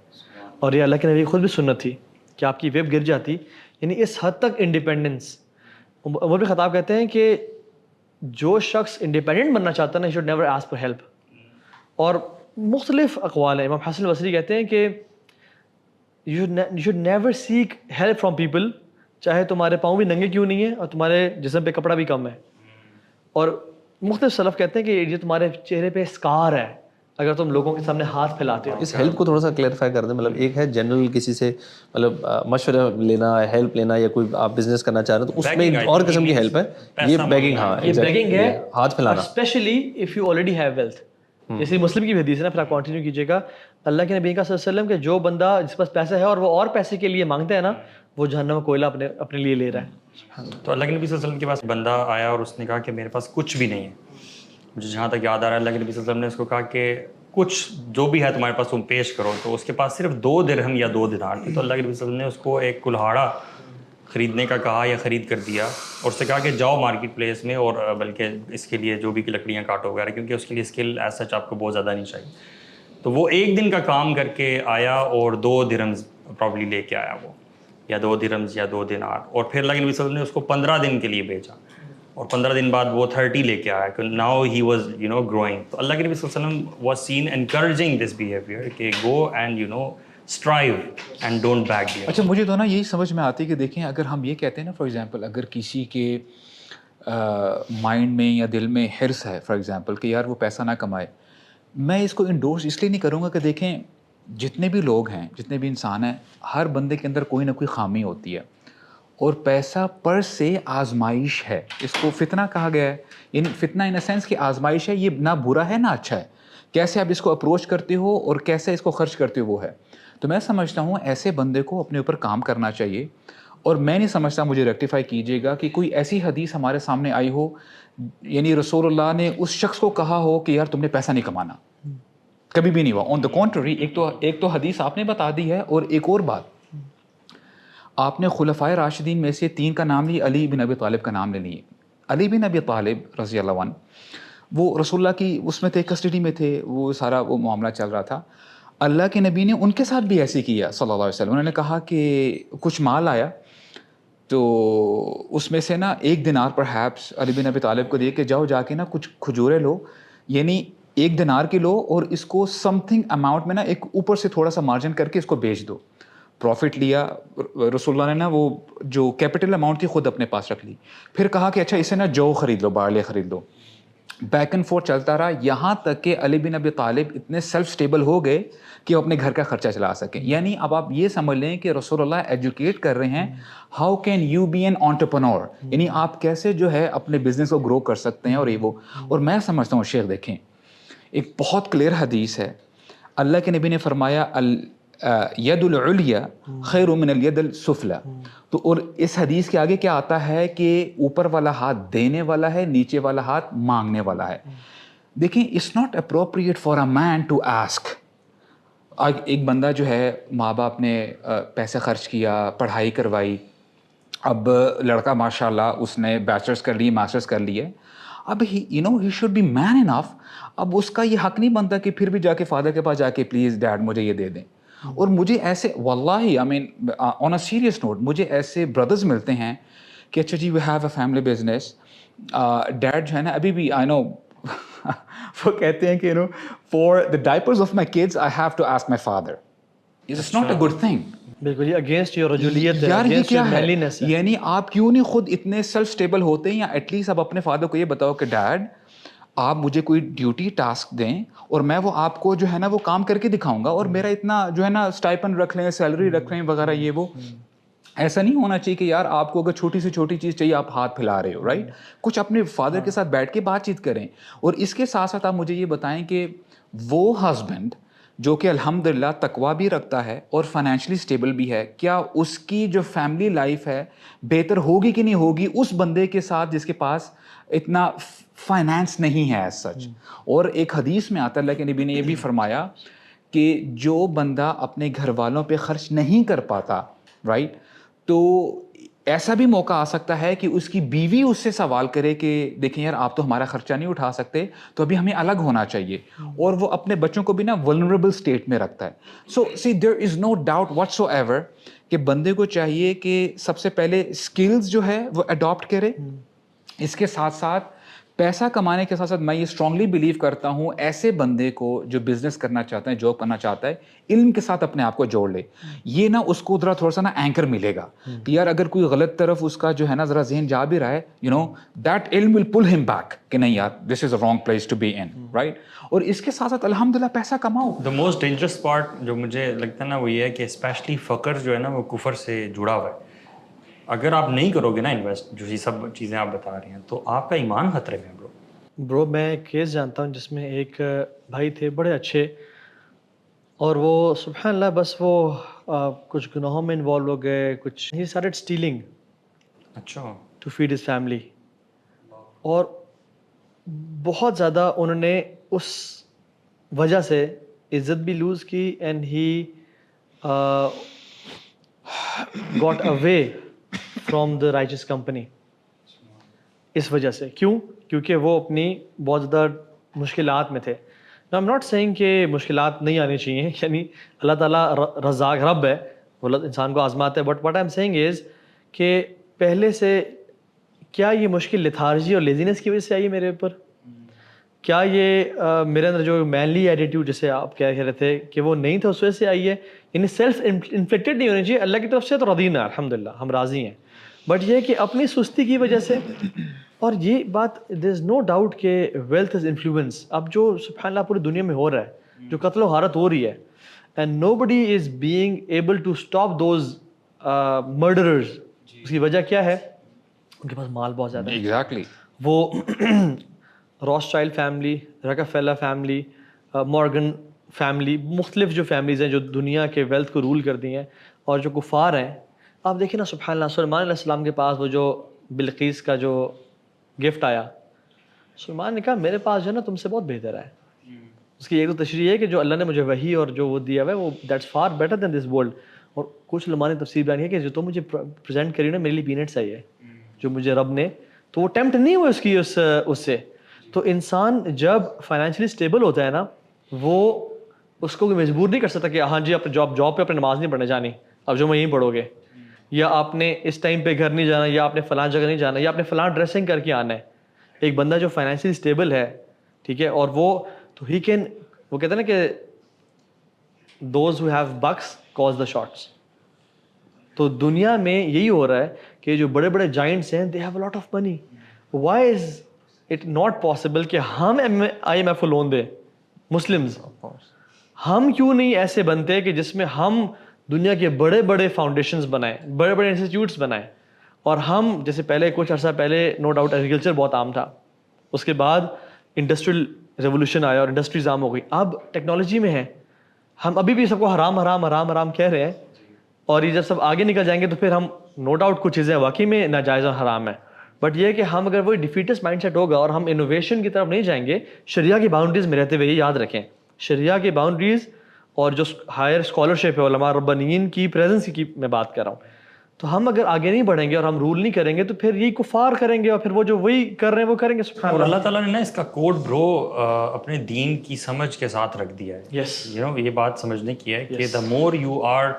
اور یہ اللہ کے نبی خود بھی سنت تھی کہ آپ کی ویب گر جاتی. یعنی اس حد تک انڈیپینڈنس. عمر بن خطاب کہتے ہیں کہ جو شخص انڈیپینڈنٹ بننا چاہتا ہے نا, he should never ask for help. اور مختلف اقوال ہیں. امام حسن البصری کہتے ہیں کہ you should never seek help from people, چاہے تمہارے پاؤں بھی ننگے کیوں نہیں ہیں اور تمہارے جسم پہ کپڑا بھی کم ہے. اور مختلف سلف کہتے ہیں کہ یہ تمہارے چہرے پہ اسکار ہے اگر تم لوگوں کے سامنے ہاتھ پھیلاتے ہو. اس ہیلپ کو تھوڑا سا کلیئرفائی کر دیں. مطلب ایک ہے جنرل کسی سے مطلب مشورہ لینا, ہیلپ لینا, یا کوئی آپ بزنس کرنا چاہ رہے ہیں تو اس میں اور قسم کی ہیلپ ہے. یہ بیگنگ, ہاں یہ بیگنگ ہے, ہاتھ پھیلانا, especially if you already have wealth. جیسے مسلم کی بھی حدیث ہے نا, پھر آپ کنٹینیو کیجیے گا. اللہ کے نبی کا صلی اللہ علیہ وسلم کہ جو بندہ جس پاس پیسہ ہے اور وہ اور پیسے کے لیے مانگتا ہے نا, وہ جہنم میں کوئلہ اپنے لیے لے رہا ہے. تو اللہ کے نبی صلی اللہ علیہ وسلم کے پاس بندہ آیا اور اس نے کہا کہ میرے پاس کچھ بھی نہیں ہے. مجھے جہاں تک یاد آ رہا ہے اللہ کے نبی صلی اللہ علیہ وسلم نے اس کو کہا کہ کچھ جو بھی ہے تمہارے پاس تم پیش کرو. تو اس کے پاس صرف 2 درہم یا 2 دینار تھے. تو اللہ کے نبی صلی اللہ علیہ وسلم نے اس کو ایک کلہاڑا خریدنے کا کہا یا خرید کر دیا, اور اس سے کہا کہ جاؤ مارکیٹ پلیس میں اور بلکہ اس کے لیے جو بھی لکڑیاں کاٹو وغیرہ, کیونکہ اس کے لیے اسکل ایز سچ آپ کو بہت زیادہ نہیں چاہیے. تو وہ 1 دن کا کام کر کے آیا اور 2 درہمز پرابلی لے کے آیا, وہ یا 2 درہمز یا 2 دینار. اور پھر اللہ کے نبی صلی اللہ علیہ وسلم نے اس کو 15 دن کے لیے بھیجا, اور 15 دن بعد وہ 30 لے کے آیا. Now he was growing. تو اللہ کے نبی صلی اللہ علیہ وسلم was seen encouraging this behaviour کہ go and strive and don't back down. اچھا مجھے تو نا یہی سمجھ میں آتی ہے کہ دیکھیں اگر ہم یہ کہتے ہیں نا, فار ایگزامپل اگر کسی کے مائنڈ میں یا دل میں حرص ہے فار ایگزامپل کہ یار وہ پیسہ نہ کمائے, میں اس کو انڈورس اس لیے نہیں کروں گا کہ دیکھیں جتنے بھی لوگ ہیں, جتنے بھی انسان ہیں, ہر بندے کے اندر کوئی نہ کوئی خامی ہوتی ہے, اور پیسہ پر سے آزمائش ہے. اس کو فتنہ کہا گیا ہے, یعنی فتنہ ان اے سینس کہ آزمائش ہے, یہ نہ برا ہے نہ اچھا ہے, کیسے آپ اس کو اپروچ کرتے ہو اور کیسے اس کو خرچ کرتے ہو وہ ہے. تو میں سمجھتا ہوں ایسے بندے کو اپنے اوپر کام کرنا چاہیے. اور میں نہیں سمجھتا, مجھے ریکٹیفائی کیجیے گا, کہ کوئی ایسی حدیث ہمارے سامنے آئی ہو یعنی رسول اللہ نے اس شخص کو کہا ہو کہ یار تم نے پیسہ نہیں کمانا, کبھی بھی نہیں ہوا. آن دا کانٹری, ایک تو حدیث آپ نے بتا دی ہے, اور ایک اور بات, آپ نے خلفائے راشدین میں سے 3 کا نام لیا, علی بن ابی طالب کا نام لے لیے. علی بن ابی طالب رضی اللہ عنہ وہ رسول اللہ کی اس میں تھے, کسٹڈی میں تھے, وہ سارا وہ معاملہ چل رہا تھا. اللہ کے نبی نے ان کے ساتھ بھی ایسے کیا صلی اللہ علیہ وسلم. انہوں نے کہا کہ کچھ مال آیا تو اس میں سے نا 1 دینار پر ہیپس علی بن ابی طالب کو دے کے جاؤ, جا کے نا کچھ کھجورے لو, یعنی 1 دینار کی لو, اور اس کو سم تھنگ اماؤنٹ میں نا ایک اوپر سے تھوڑا سا مارجن کر کے اس کو بیچ دو. پروفٹ لیا رسول اللہ نے نا, وہ جو کیپٹل اماؤنٹ تھی خود اپنے پاس رکھ لی. پھر کہا کہ اچھا اسے نا جو خرید لو, بارلے خرید لو. بیک اینڈ فورتھ چلتا رہا, یہاں تک کہ علی بن ابی طالب اتنے سیلف سٹیبل ہو گئے کہ وہ اپنے گھر کا خرچہ چلا سکیں. یعنی اب آپ یہ سمجھ لیں کہ رسول اللہ ایجوکیٹ کر رہے ہیں how can you be an entrepreneur, یعنی آپ کیسے جو ہے اپنے بزنس کو گرو کر سکتے ہیں. اور یہ وہ, اور میں سمجھتا ہوں شیخ دیکھیں ایک بہت کلیئر حدیث ہے, اللہ کے نبی نے فرمایا ید العلیہ خیر من الید السفلی. تو اور اس حدیث کے آگے کیا آتا ہے کہ اوپر والا ہاتھ دینے والا ہے, نیچے والا ہاتھ مانگنے والا ہے. دیکھیں it's not appropriate for a man to ask. ایک بندہ جو ہے, ماں باپ نے پیسے خرچ کیا, پڑھائی کروائی, اب لڑکا ماشاء اللہ اس نے بیچلرس کر لی, ماسٹرس کر لی ہے, اب ہی شوڈ بی مین انف. اب اس کا یہ حق نہیں بنتا کہ پھر بھی جا کے فادر کے پاس جا کے پلیز ڈیڈ مجھے یہ دے دیں. اور مجھے ایسے واللہ آئی مین آن اے سیریس نوٹ مجھے ایسے بردرز ملتے ہیں کہ اچھا جی we have a family business, dad جو ہے نا ابھی بھی آئی نو وہ کہتے ہیں کہ for the diapers of my kids I have to ask my father. It's not a good thing. بالکل یہ اگینسٹ یور رجولیت ہے, یار یہ کیا ہے, مینلینس ہے. یعنی آپ کیوں نہیں خود اتنے سیلف سٹیبل ہوتے ہیں, یا ایٹ لیسٹ آپ اپنے فادر کو یہ بتاؤ کہ ڈیڈ آپ مجھے کوئی ڈیوٹی ٹاسک دیں اور میں وہ آپ کو جو ہے نا وہ کام کر کے دکھاؤں گا, اور میرا اتنا جو ہے نا اسٹائپن رکھ لیں, سیلری رکھ لیں وغیرہ یہ وہ. ایسا نہیں ہونا چاہیے کہ یار آپ کو اگر چھوٹی سے چھوٹی چیز چاہیے آپ ہاتھ پھیلا رہے ہو, رائٹ. کچھ اپنے فادر کے ساتھ بیٹھ کے بات چیت کریں. اور اس کے ساتھ ساتھ آپ مجھے یہ بتائیں کہ وہ ہسبینڈ جو کہ الحمدللہ تقویٰ بھی رکھتا ہے اور فائنینشلی اسٹیبل بھی ہے, کیا اس کی جو فیملی لائف ہے بہتر ہوگی کہ نہیں ہوگی اس بندے کے ساتھ جس کے پاس اتنا فائنانس نہیں ہے ایز سچ. اور ایک حدیث میں آتا ہے اللہ کے نبی نے یہ بھی فرمایا کہ جو بندہ اپنے گھر والوں پہ خرچ نہیں کر پاتا, رائٹ, تو ایسا بھی موقع آ سکتا ہے کہ اس کی بیوی اس سے سوال کرے کہ دیکھیں یار آپ تو ہمارا خرچہ نہیں اٹھا سکتے, تو ابھی ہمیں الگ ہونا چاہیے. اور وہ اپنے بچوں کو بھی نا ولنریبل اسٹیٹ میں رکھتا ہے. سو سی دیر از نو ڈاؤٹ واٹس ایور کہ بندے کو چاہیے کہ سب سے پہلے اسکلز جو ہے وہ اڈاپٹ کرے. اس کے ساتھ ساتھ پیسہ کمانے کے ساتھ ساتھ میں یہ اسٹرانگلی بلیو کرتا ہوں ایسے بندے کو جو بزنس کرنا چاہتا ہے, جاب کرنا چاہتا ہے, علم کے ساتھ اپنے آپ کو جوڑ لے. یہ نا اس کو ذرا تھوڑا سا نا اینکر ملے گا کہ یار اگر کوئی غلط طرف اس کا جو ہے نا ذرا ذہن جا بھی رہا ہے, یو نو دیٹ علم ول پل ہم بیک کہ نہیں یار this is a wrong place to be in, right. اور اس کے ساتھ ساتھ الحمدللہ پیسہ کماؤ. دا موسٹ ڈینجرس پارٹ جو مجھے لگتا ہے نا وہ یہ ہے کہ اسپیشلی فقر جو ہے نا وہ کفر سے جڑا ہوا ہے. اگر آپ نہیں کرو گے نا انویسٹ, جو یہ سب چیزیں آپ بتا رہے ہیں, تو آپ کا ایمان خطرے میں ہے برو. میں ایک کیس جانتا ہوں جس میں ایک بھائی تھے بڑے اچھے, اور وہ سبحان اللہ بس وہ کچھ گناہوں میں انوالو ہو گئے, کچھ ہی اسٹارٹڈ اسٹیلنگ اچھا ٹو فیڈ ہز فیملی, اور بہت زیادہ انہوں نے اس وجہ سے عزت بھی لوز کی, and he got away from the riches company اس وجہ سے. کیوں؟ کیونکہ وہ اپنی بہت زیادہ مشکلات میں تھے. آئی ایم ناٹ سیئنگ کہ مشکلات نہیں آنی چاہیے, یعنی اللہ تعالیٰ رزاق رب ہے, وہ انسان کو آزماتا ہے, but what I am saying is کہ پہلے سے کیا یہ مشکل لیتھارجی اور لیزینس کی وجہ سے آئی میرے اوپر؟ کیا یہ میرے اندر جو مینلی ایٹیٹیوڈ جسے آپ کہہ رہے تھے کہ وہ نہیں تھا اس وجہ سے آئی ہے؟ یعنی سیلف انفلیکٹڈ نہیں ہونی چاہیے, اللہ کی طرف سے تو رضینا الحمدللہ ہم راضی ہیں, بٹ یہ کہ اپنی سستی کی وجہ سے. اور یہ بات دیر از نو ڈاؤٹ کہ ویلتھ از انفلوئنس. اب جو سبحان اللہ پوری دنیا میں ہو رہا ہے, جو قتل و غارت ہو رہی ہے, and nobody is being able to stop those murderers. اس کی وجہ کیا ہے؟ ان کے پاس مال بہت زیادہ ہے. ایگزیکٹلی. وہ Rothschild family, Rockefeller family, Morgan family, مختلف جو فیملیز ہیں جو دنیا کے ویلتھ کو رول کرتی ہیں, اور جو کفار ہیں. آپ دیکھیں نا سبحان اللہ, سلیمان علیہ السلام کے پاس وہ جو بلقیس کا جو گفٹ آیا, سلیمان نے کہا میرے پاس جو ہے نا تم سے بہت بہتر ہے. اس کی ایک تو تشریح ہے کہ جو اللہ نے مجھے وحی اور جو وہ دیا ہوا ہے وہ that's for better than this world. اور کچھ علماء نے تفسیر بیان کیا کہ جو تم مجھے پریزنٹ کری نا میرے لیے پینٹس ہے یہ جو مجھے رب نے, تو وہ ٹیمپٹ نہیں ہوا اس کی اس سے. تو انسان جب فائنینشلی اسٹیبل ہوتا ہے نا, وہ اس کو مجبور نہیں کر سکتا کہ ہاں جی اپنے جاب پہ اپنے نماز نہیں پڑھنے جانی, اب جو میں یہیں پڑھو گے, یا آپ نے اس ٹائم پہ گھر نہیں جانا, یا آپ نے فلاں جگہ نہیں جانا, یا آپ نے فلاں ڈریسنگ کر کے آنا ہے. ایک بندہ جو فائنینشلی اسٹیبل ہے, ٹھیک ہے, اور وہ تو ہی کین, وہ کہتے ہیں نا کہ those who have books cause the shots. تو دنیا میں یہی ہو رہا ہے کہ جو بڑے بڑے جائنٹس ہیں they have a lot of money. Why is it not possible کہ ہم IMF کو لون دیں مسلمز؟ ہم کیوں نہیں ایسے بنتے کہ جس میں ہم دنیا کے بڑے بڑے فاؤنڈیشنز بنائیں, بڑے بڑے انسٹیٹیوٹس بنائیں, اور ہم جیسے پہلے کچھ عرصہ پہلے نو ڈاؤٹ ایگریکلچر بہت عام تھا, اس کے بعد انڈسٹریل ریولوشن آیا اور انڈسٹریز عام ہو گئی, اب ٹیکنالوجی میں ہے. ہم ابھی بھی سب کو حرام حرام حرام حرام کہہ رہے ہیں, اور یہ جب سب آگے نکل جائیں گے تو پھر ہم نو ڈاؤٹ کچھ چیزیں واقعی میں ناجائز اور حرام ہیں. بٹ یہ کہ ہم اگر وہی ڈیفیٹسٹ مائنڈ سیٹ ہوگا اور ہم انوویشن کی طرف نہیں جائیں گے, شریعہ کی باؤنڈریز میں رہتے ہوئے یہ یاد رکھیں, شریعہ کی باؤنڈریز اور جو ہائر اسکالرشپ ہے علماء ربانیین کی پریزنس کی میں بات کر رہا ہوں, تو ہم اگر آگے نہیں بڑھیں گے اور ہم رول نہیں کریں گے تو پھر یہی کفار کریں گے, اور پھر وہ جو وہی کر رہے ہیں وہ کریں گے. سبحان اور اللہ. اللہ تعالیٰ نے نا اس کا کوڈ برو اپنے دین کی سمجھ کے ساتھ رکھ دیا ہے. یس, یہ بات سمجھنے کی ہے کہ the more you are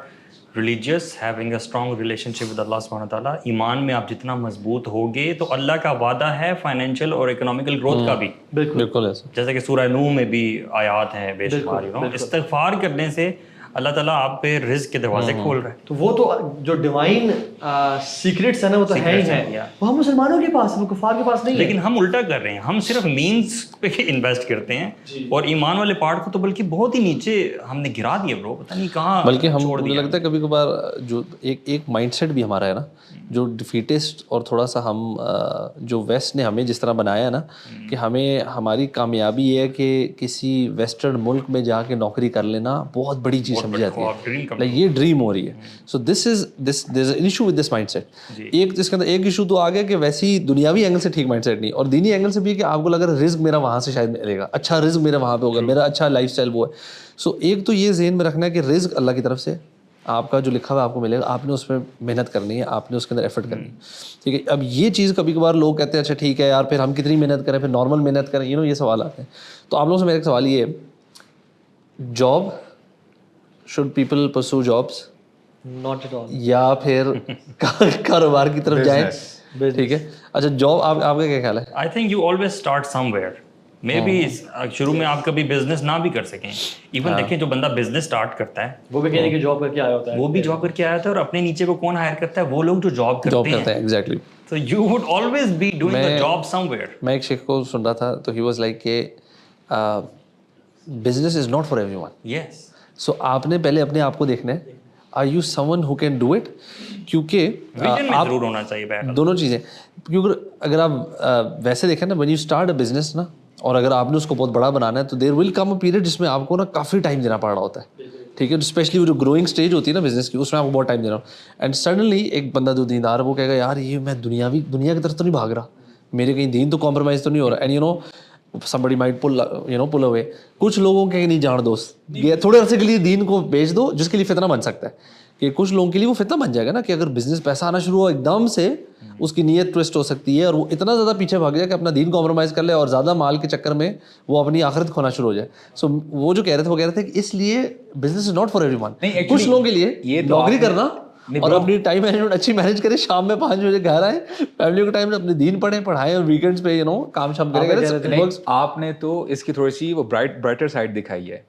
religious having a strong relationship with Allah subhanahu taala, ایمان میں آپ جتنا مضبوط ہوگے تو اللہ کا وعدہ ہے فائنینشیل اور اکنامیکل گروتھ کا بھی. بالکل ایسا. جیسے کہ سورہ نوح میں بھی آیات ہیں بے شمار, استغفار کرنے سے اللہ تعالیٰ آپ پہ رزق کے دروازے کھول رہا ہے. تو وہ تو جو ڈیوائن سیکرٹس ہیں نا وہ تو ہیں ہی ہیں, وہ ہم مسلمانوں کے پاس ہیں, وہ کفار کے پاس نہیں ہے. لیکن ہم الٹا کر رہے ہیں, ہم صرف مینز پہ انویسٹ کرتے ہیں اور ایمان والے پارٹ کو تو بلکہ بہت ہی نیچے ہم نے گرا دیا برو, پتہ نہیں کہاں. بلکہ ہم مجھے لگتا ہے کبھی کبھار جو ایک مائنڈ سیٹ بھی ہمارا ہے نا, جو ڈیفیٹسٹ, اور تھوڑا سا ہم جو ویسٹ نے ہمیں جس طرح بنایا ہے نا کہ ہمیں ہماری کامیابی یہ ہے کہ کسی ویسٹرن ملک میں جا کے نوکری کر لینا بہت بڑی چیز سمجھی جاتی ہے, یہ ڈریم ہو رہی ہے. So this is an issue with this mindset. ایک اس کے اندر ایک ایشو تو آ گیا کہ ویسی دنیاوی اینگل سے ٹھیک مائنڈ سیٹ نہیں, اور دینی اینگل سے بھی کہ آپ کو لگ رہا ہے رزق میرا وہاں سے شاید ملے گا, اچھا رزق میرا وہاں پہ ہوگا, میرا اچھا لائف اسٹائل وہ ہے. سو ایک تو یہ ذہن میں رکھنا ہے کہ رزق اللہ کی طرف سے, آپ کا جو لکھا ہوا آپ کو ملے گا, آپ نے اس میں محنت کرنی ہے, آپ نے اس کے اندر ایفرٹ کرنی ہے, ٹھیک ہے. اب یہ چیز کبھی کبھار لوگ کہتے ہیں اچھا ٹھیک ہے یار پھر ہم کتنی محنت کریں, پھر نارمل محنت کریں, یہ سوال آتے ہیں. تو آپ لوگوں سے میرا ایک سوال یہ ہے, جاب شوڈ پیپل پرسو جابس ناٹ ایٹ آل, یا پھر کاروبار کی طرف جائیں, ٹھیک ہے. اچھا جاب آپ کا کیا خیال ہے؟ I think you always start somewhere. Maybe شروع میں آپ کبھی بزنس نہ بھی کر سکیں. ایون دیکھیں جو بندہ بزنس اسٹارٹ کرتا ہے وہ بھی کہنے کی جاب کر کے آیا ہوتا ہے, وہ بھی جاب کر کے آیا تھا, اور اپنے نیچے کو کون ہائر کرتا ہے, وہ لوگ جو جاب کرتے ہیں. Exactly. So you would always be doing a job somewhere. میں ایک شیخ کو سن رہا تھا تو ہی واز لائک کہ business is not for everyone. Yes. So آپ نے پہلے اپنے آپ کو دیکھنا ہے, are you someone who can do it, کیونکہ آپ ضرور ہونا چاہیے دونوں چیزیں. کیونکہ اگر آپ ویسے دیکھیں نا, when you start a business نا, اور اگر آپ نے اس کو بہت بڑا بنانا ہے تو دیر ول کم اے پیریڈ جس میں آپ کو نا کافی ٹائم دینا پڑ رہا ہوتا ہے, ٹھیک ہے. اسپیشلی وہ جو گروئنگ اسٹیج ہوتی ہے نا بزنس کی, اس میں آپ کو بہت ٹائم دینا ہو. اینڈ سڈنلی ایک بندہ جو دیندار وہ کہے گا یار یہ میں دنیا کی طرف تو نہیں بھاگ رہا, میرے کہیں دین تو کمپرومائز تو نہیں ہو رہا. And you know somebody might pull away. کچھ لوگوں کے نہیں جان دوست, یہ تھوڑے عرصے کے لیے دین کو بیچ دو, جس کے لیے فتنہ بن سکتا ہے. کہ کچھ لوگوں کے لیے وہ فتنہ بن جائے گا نا کہ اگر بزنس پیسہ آنا شروع ہو ایک دم سے, اس کی نیت ٹوسٹ ہو سکتی ہے, اور وہ اتنا زیادہ پیچھے بھاگ جائے کہ اپنا دین کمپرومائز کر لے, اور زیادہ مال کے چکر میں وہ اپنی آخرت کھونا شروع ہو جائے. سو وہ جو کہہ رہے تھے کہ اس لیے business is not for every one. کچھ لوگوں کے لیے نوکری کرنا اور اپنی ٹائم مینجمنٹ اچھی مینیج کرے, شام میں 5 بجے گھر آئے, فیملی کو ٹائم اپنے دین پڑھائیں, اور ویکینڈس پہ کام شام کریں. آپ نے تو اس کی تھوڑی سی وہ برائٹر سائڈ دکھائی ہے.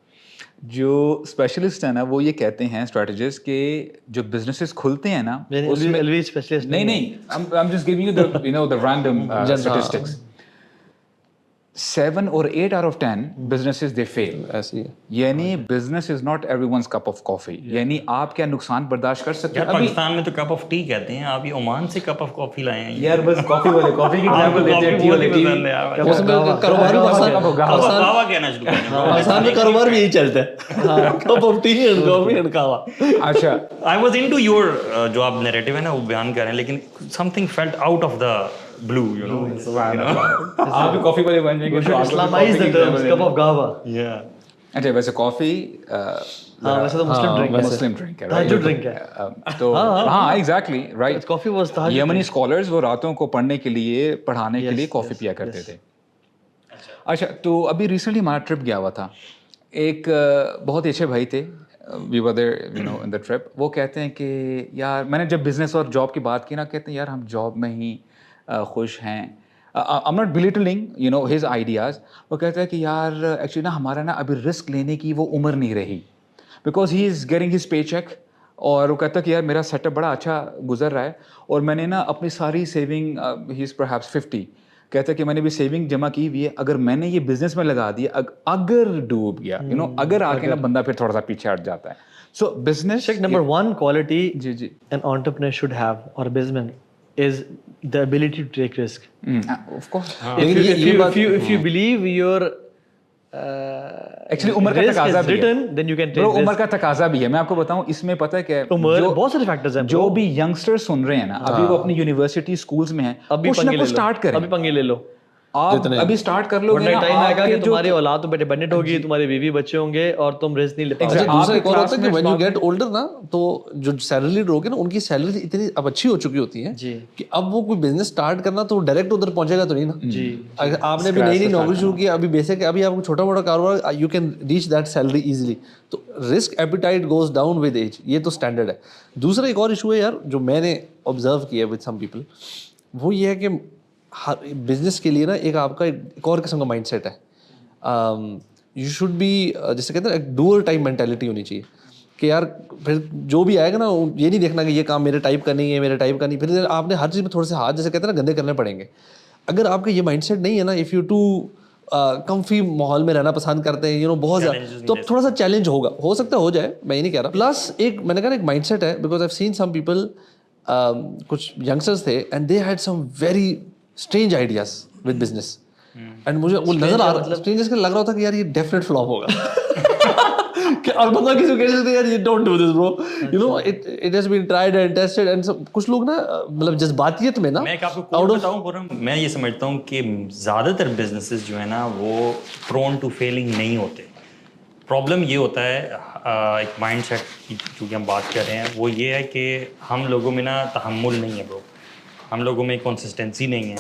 جو اسپیشلسٹ ہیں نا وہ یہ کہتے ہیں اسٹریٹجسٹ کہ جو بزنسز کھلتے ہیں نا اس میں نہیں I'm just giving you the random statistics. 7 or 8 out of 10 businesses they fail. ایسے ہی ہے. یعنی business is not everyone's cup of coffee. یعنی آپ کیا نقصان برداشت کر سکتے یار ہیں. پاکستان میں تو کپ آف ٹی کہتے ہیں, آپ یہ عمان سے کپ آف کافی لائے ہیں. یار بس کافی والے کافی کی ایگزامپل دیتے ہیں, ٹی والے ٹی. کاروبار کہنا شروع کریں. آسان میں کاروبار بھی یہی چلتا ہے, cup of tea and coffee and kahwa. اچھا آئی واز انٹو یور جو آپ نیریٹو ہے نا وہ بیان کر رہے ہیں, لیکن some thing felt out of the blue, you know. آپ بھی کافی والے بن جائیں گے. Islamize the terms, cup of gava. Yeah. اچھا ویسے کافی ہاں ویسے تو مسلم ڈرنک ہے, مسلم ڈرنک ہے, تہجد ڈرنک ہے. تو ہاں ایگزیکٹلی رائٹ. کافی واز تہجد. یمنی اسکالرز وہ راتوں کو پڑھنے کے لیے پڑھانے کے لیے کافی پیا کرتے تھے. اچھا تو ابھی ریسنٹلی ہمارا ٹرپ گیا ہوا تھا, ایک بہت اچھے بھائی تھے, we were there you know in the trip. وہ کہتے ہیں کہ یار میں نے جب بزنس اور جاب کی بات کی نا, کہتے ہیں یار ہم جاب میں ہی خوش ہیں. I'm not belittling you know his ideas. وہ کہتا ہے کہ یار ایکچولی نا ہمارا نا ابھی رسک لینے کی وہ عمر نہیں رہی, because he is getting his pay check. اور وہ کہتا ہے کہ یار میرا سیٹ اپ بڑا اچھا گزر رہا ہے, اور میں نے نا اپنی ساری سیونگ, ہی از پرہیپس 50, کہتا ہے کہ میں نے بھی سیونگ جمع کی ہوئی ہے, اگر میں نے یہ بزنس میں لگا دیا, اگر ڈوب گیا یو نو, اگر آ کے نا بندہ پھر تھوڑا سا پیچھے ہٹ جاتا ہے. سو بزنس نمبر 1 quality جی جی an entrepreneur should have or a businessman is the ability to take risk. Of course. If you believe your actually عمر کا risk تقاضا is بھی ہے. written, then you can take Umar risk. کا تقاضا بھی ہے. میں آپ کو بتاؤں اس میں پتہ ہے کہ عمر بہت سارے فیکٹرز ہیں. جو بھی ینگسٹر سن رہے ہیں نا, ابھی وہ اپنی یونیورسٹی اسکولس میں ہیں, ابھی کچھ نہ کچھ اسٹارٹ کریں. ابھی پنگے لے لو, آپ ابھی اسٹارٹ کر لو گے نا, ٹائم آئے گا کہ آپ کے تمہاری اولاد تم پہ ڈیپینڈنٹ ہوگی, تمہاری بیوی بچے ہوں گے اور تم رسک نہیں لے پاؤ گے. دوسرا ایک اور ہوتا ہے کہ when you get older نا, تو جو سیلری ہوگی نا ان کی سیلری اتنی اب اچھی ہو چکی ہوتی ہے کہ اب وہ کوئی بزنس اسٹارٹ کرنا تو ڈائریکٹ ادھر پہنچے گا تو نہیں نا. جی اگر آپ نے ابھی نئی نوکری شروع کی, ابھی بیسک ابھی آپ کو چھوٹا موٹا کاروبار, you can reach that salary easily. تو risk appetite goes down with age, یہ تو اسٹینڈرڈ ہے. دوسرا ایک اور ایشو ہے یار جو میں نے آبزرو کیا ود سم پیپل, وہ یہ ہے کہ بزنس کے لیے نا ایک آپ کا ایک اور قسم کا مائنڈ سیٹ ہے. یو شوڈ بی, جیسے کہتے ہیں ایک ڈوئر ٹائپ مینٹیلٹی ہونی چاہیے کہ یار پھر جو بھی آئے گا نا, یہ نہیں دیکھنا کہ یہ کام میرے ٹائپ کا نہیں ہے, میرے ٹائپ کا نہیں. پھر آپ نے ہر چیز میں تھوڑے سے ہاتھ, جیسے کہتے ہیں نا, گندے کرنے پڑیں گے. اگر آپ کا یہ مائنڈ سیٹ نہیں ہے نا, اف یو ٹو کمفی ماحول میں رہنا پسند کرتے ہیں یو نو بہت زیادہ, تو تھوڑا سا چیلنج ہوگا, ہو سکتا ہے ہو جائے, میں یہ نہیں کہہ رہا. پلس ایک میں نے کہا ایک مائنڈ سیٹ ہے, because I seen some people, کچھ ینگسٹرز تھے and they had some very strange ideas with business, and مجھے وہ نظر آ رہا, اسٹرینجرز کا لگ رہا تھا کہ یار یہ ڈیفینیٹ فلاپ ہوگا. کہ اور بندہ کسی کو کہہ سکتے یار یہ don't do this bro, you know it has been tried and tested. And کچھ لوگ نا مطلب جذباتیت میں نا, میں ایک آپ کو کوٹ بتاؤں پورا, میں یہ سمجھتا ہوں کہ زیادہ تر بزنسز جو ہے نا وہ پرون ٹو فیلنگ نہیں ہوتے. پرابلم یہ ہوتا ہے ایک مائنڈ سیٹ کی چونکہ ہم بات کر رہے ہیں, وہ یہ ہے کہ ہم لوگوں میں نا تحمل نہیں ہے برو, ہم لوگوں میں کنسسٹنسی نہیں ہے.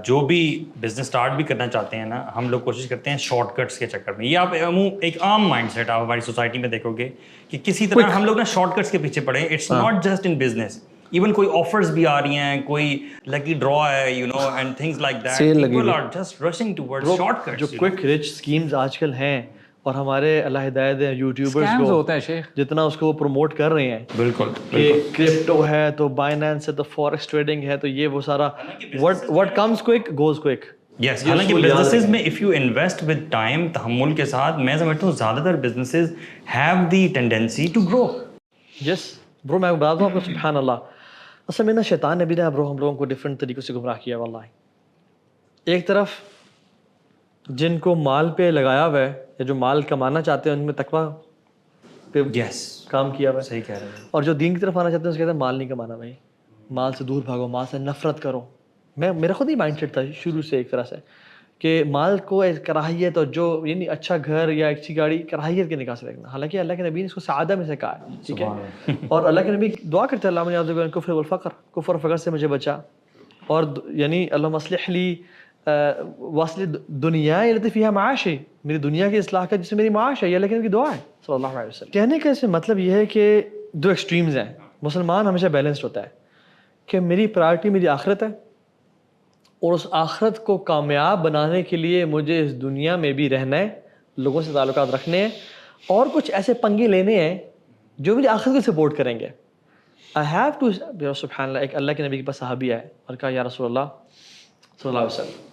جو بھی بزنس اسٹارٹ بھی کرنا چاہتے ہیں نا, ہم لوگ کوشش کرتے ہیں شارٹ کٹس کے چکر میں. یہ آپ ایک عام مائنڈ سیٹ آپ ہماری سوسائٹی میں دیکھو گے کہ کسی طرح ہم لوگ نا شارٹ کٹس کے پیچھے پڑے ہیں. It's not just in business, even کوئی آفرز بھی آ رہی ہیں, کوئی لکی ڈرا ہے you know and things like that, people are just rushing towards shortcuts. جو کوئک رچ اسکیمز آج کل ہیں, اور ہمارے اللہ ہدایت ہیں یوٹیوبرز کو ہوتا ہے شیخ, جتنا اس کو وہ پروموٹ کر رہے ہیں. بالکل کہ کرپٹو ہے تو بائنانس ہے تو فوریکس ٹریڈنگ ہے تو یہ وہ سارا what comes quick goes quick. یس, حالانکہ بزنسز میں if you invest with time, تحمل کے ساتھ, میں سمجھتا ہوں زیادہ تر businesses have the tendency to grow. Yes bro, میں بتا دوں آپ کو سبحان اللہ, اصل میں نا شیطان نے بھی نا برو ہم لوگوں کو ڈفرینٹ طریقوں سے گمراہ کیا واللہ. ایک طرف جن کو مال پہ لگایا ہوا ہے یا جو مال کمانا چاہتے ہیں ان میں تقویٰ پہ کام کیا ہوا ہے. صحیح کہہ رہے ہیں. اور جو دین کی طرف آنا چاہتے ہیں اس کہتے ہیں مال نہیں کمانا بھائی, مال سے دور بھاگو, مال سے نفرت کرو. میرا خود ہی مائنڈ سیٹ تھا شروع سے ایک طرح سے کہ مال کو کراہیت, اور جو یعنی اچھا گھر یا اچھی گاڑی کراہیت کے نکاح سے دیکھنا. حالانکہ اللہ کے نبی نے اس کو سعادہ میں سے کہا ہے, ٹھیک ہے, اور اللہ کے نبی دعا کرتے ہیں اللہ من یعوذ بک من الکفر والفقر, کفر و فقر سے مجھے بچا, اور یعنی اللہم اصلح لی واصل دنیا التی فیہا معاشی, میری دنیا کی اصلاح کا جس میں میری معاش ہے. یہ اللہ کے نبی کی دعا ہے صلی اللہ علیہ وسلم. کہنے کا اس میں مطلب یہ ہے کہ دو ایکسٹریمز ہیں. مسلمان ہمیشہ بیلنسڈ ہوتا ہے کہ میری پرائرٹی میری آخرت ہے, اور اس آخرت کو کامیاب بنانے کے لیے مجھے اس دنیا میں بھی رہنا ہے, لوگوں سے تعلقات رکھنے ہیں, اور کچھ ایسے پنگے لینے ہیں جو میری آخرت کو سپورٹ کریں گے. آئی ہیو ٹو, سبحان اللہ, ایک اللہ کے نبی کے پاس صحابی آئے اور کہا یا رسول اللہ صلی اللہ علیہ وسلم,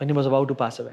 when he was about to pass away.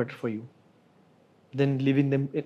better for you than leaving them,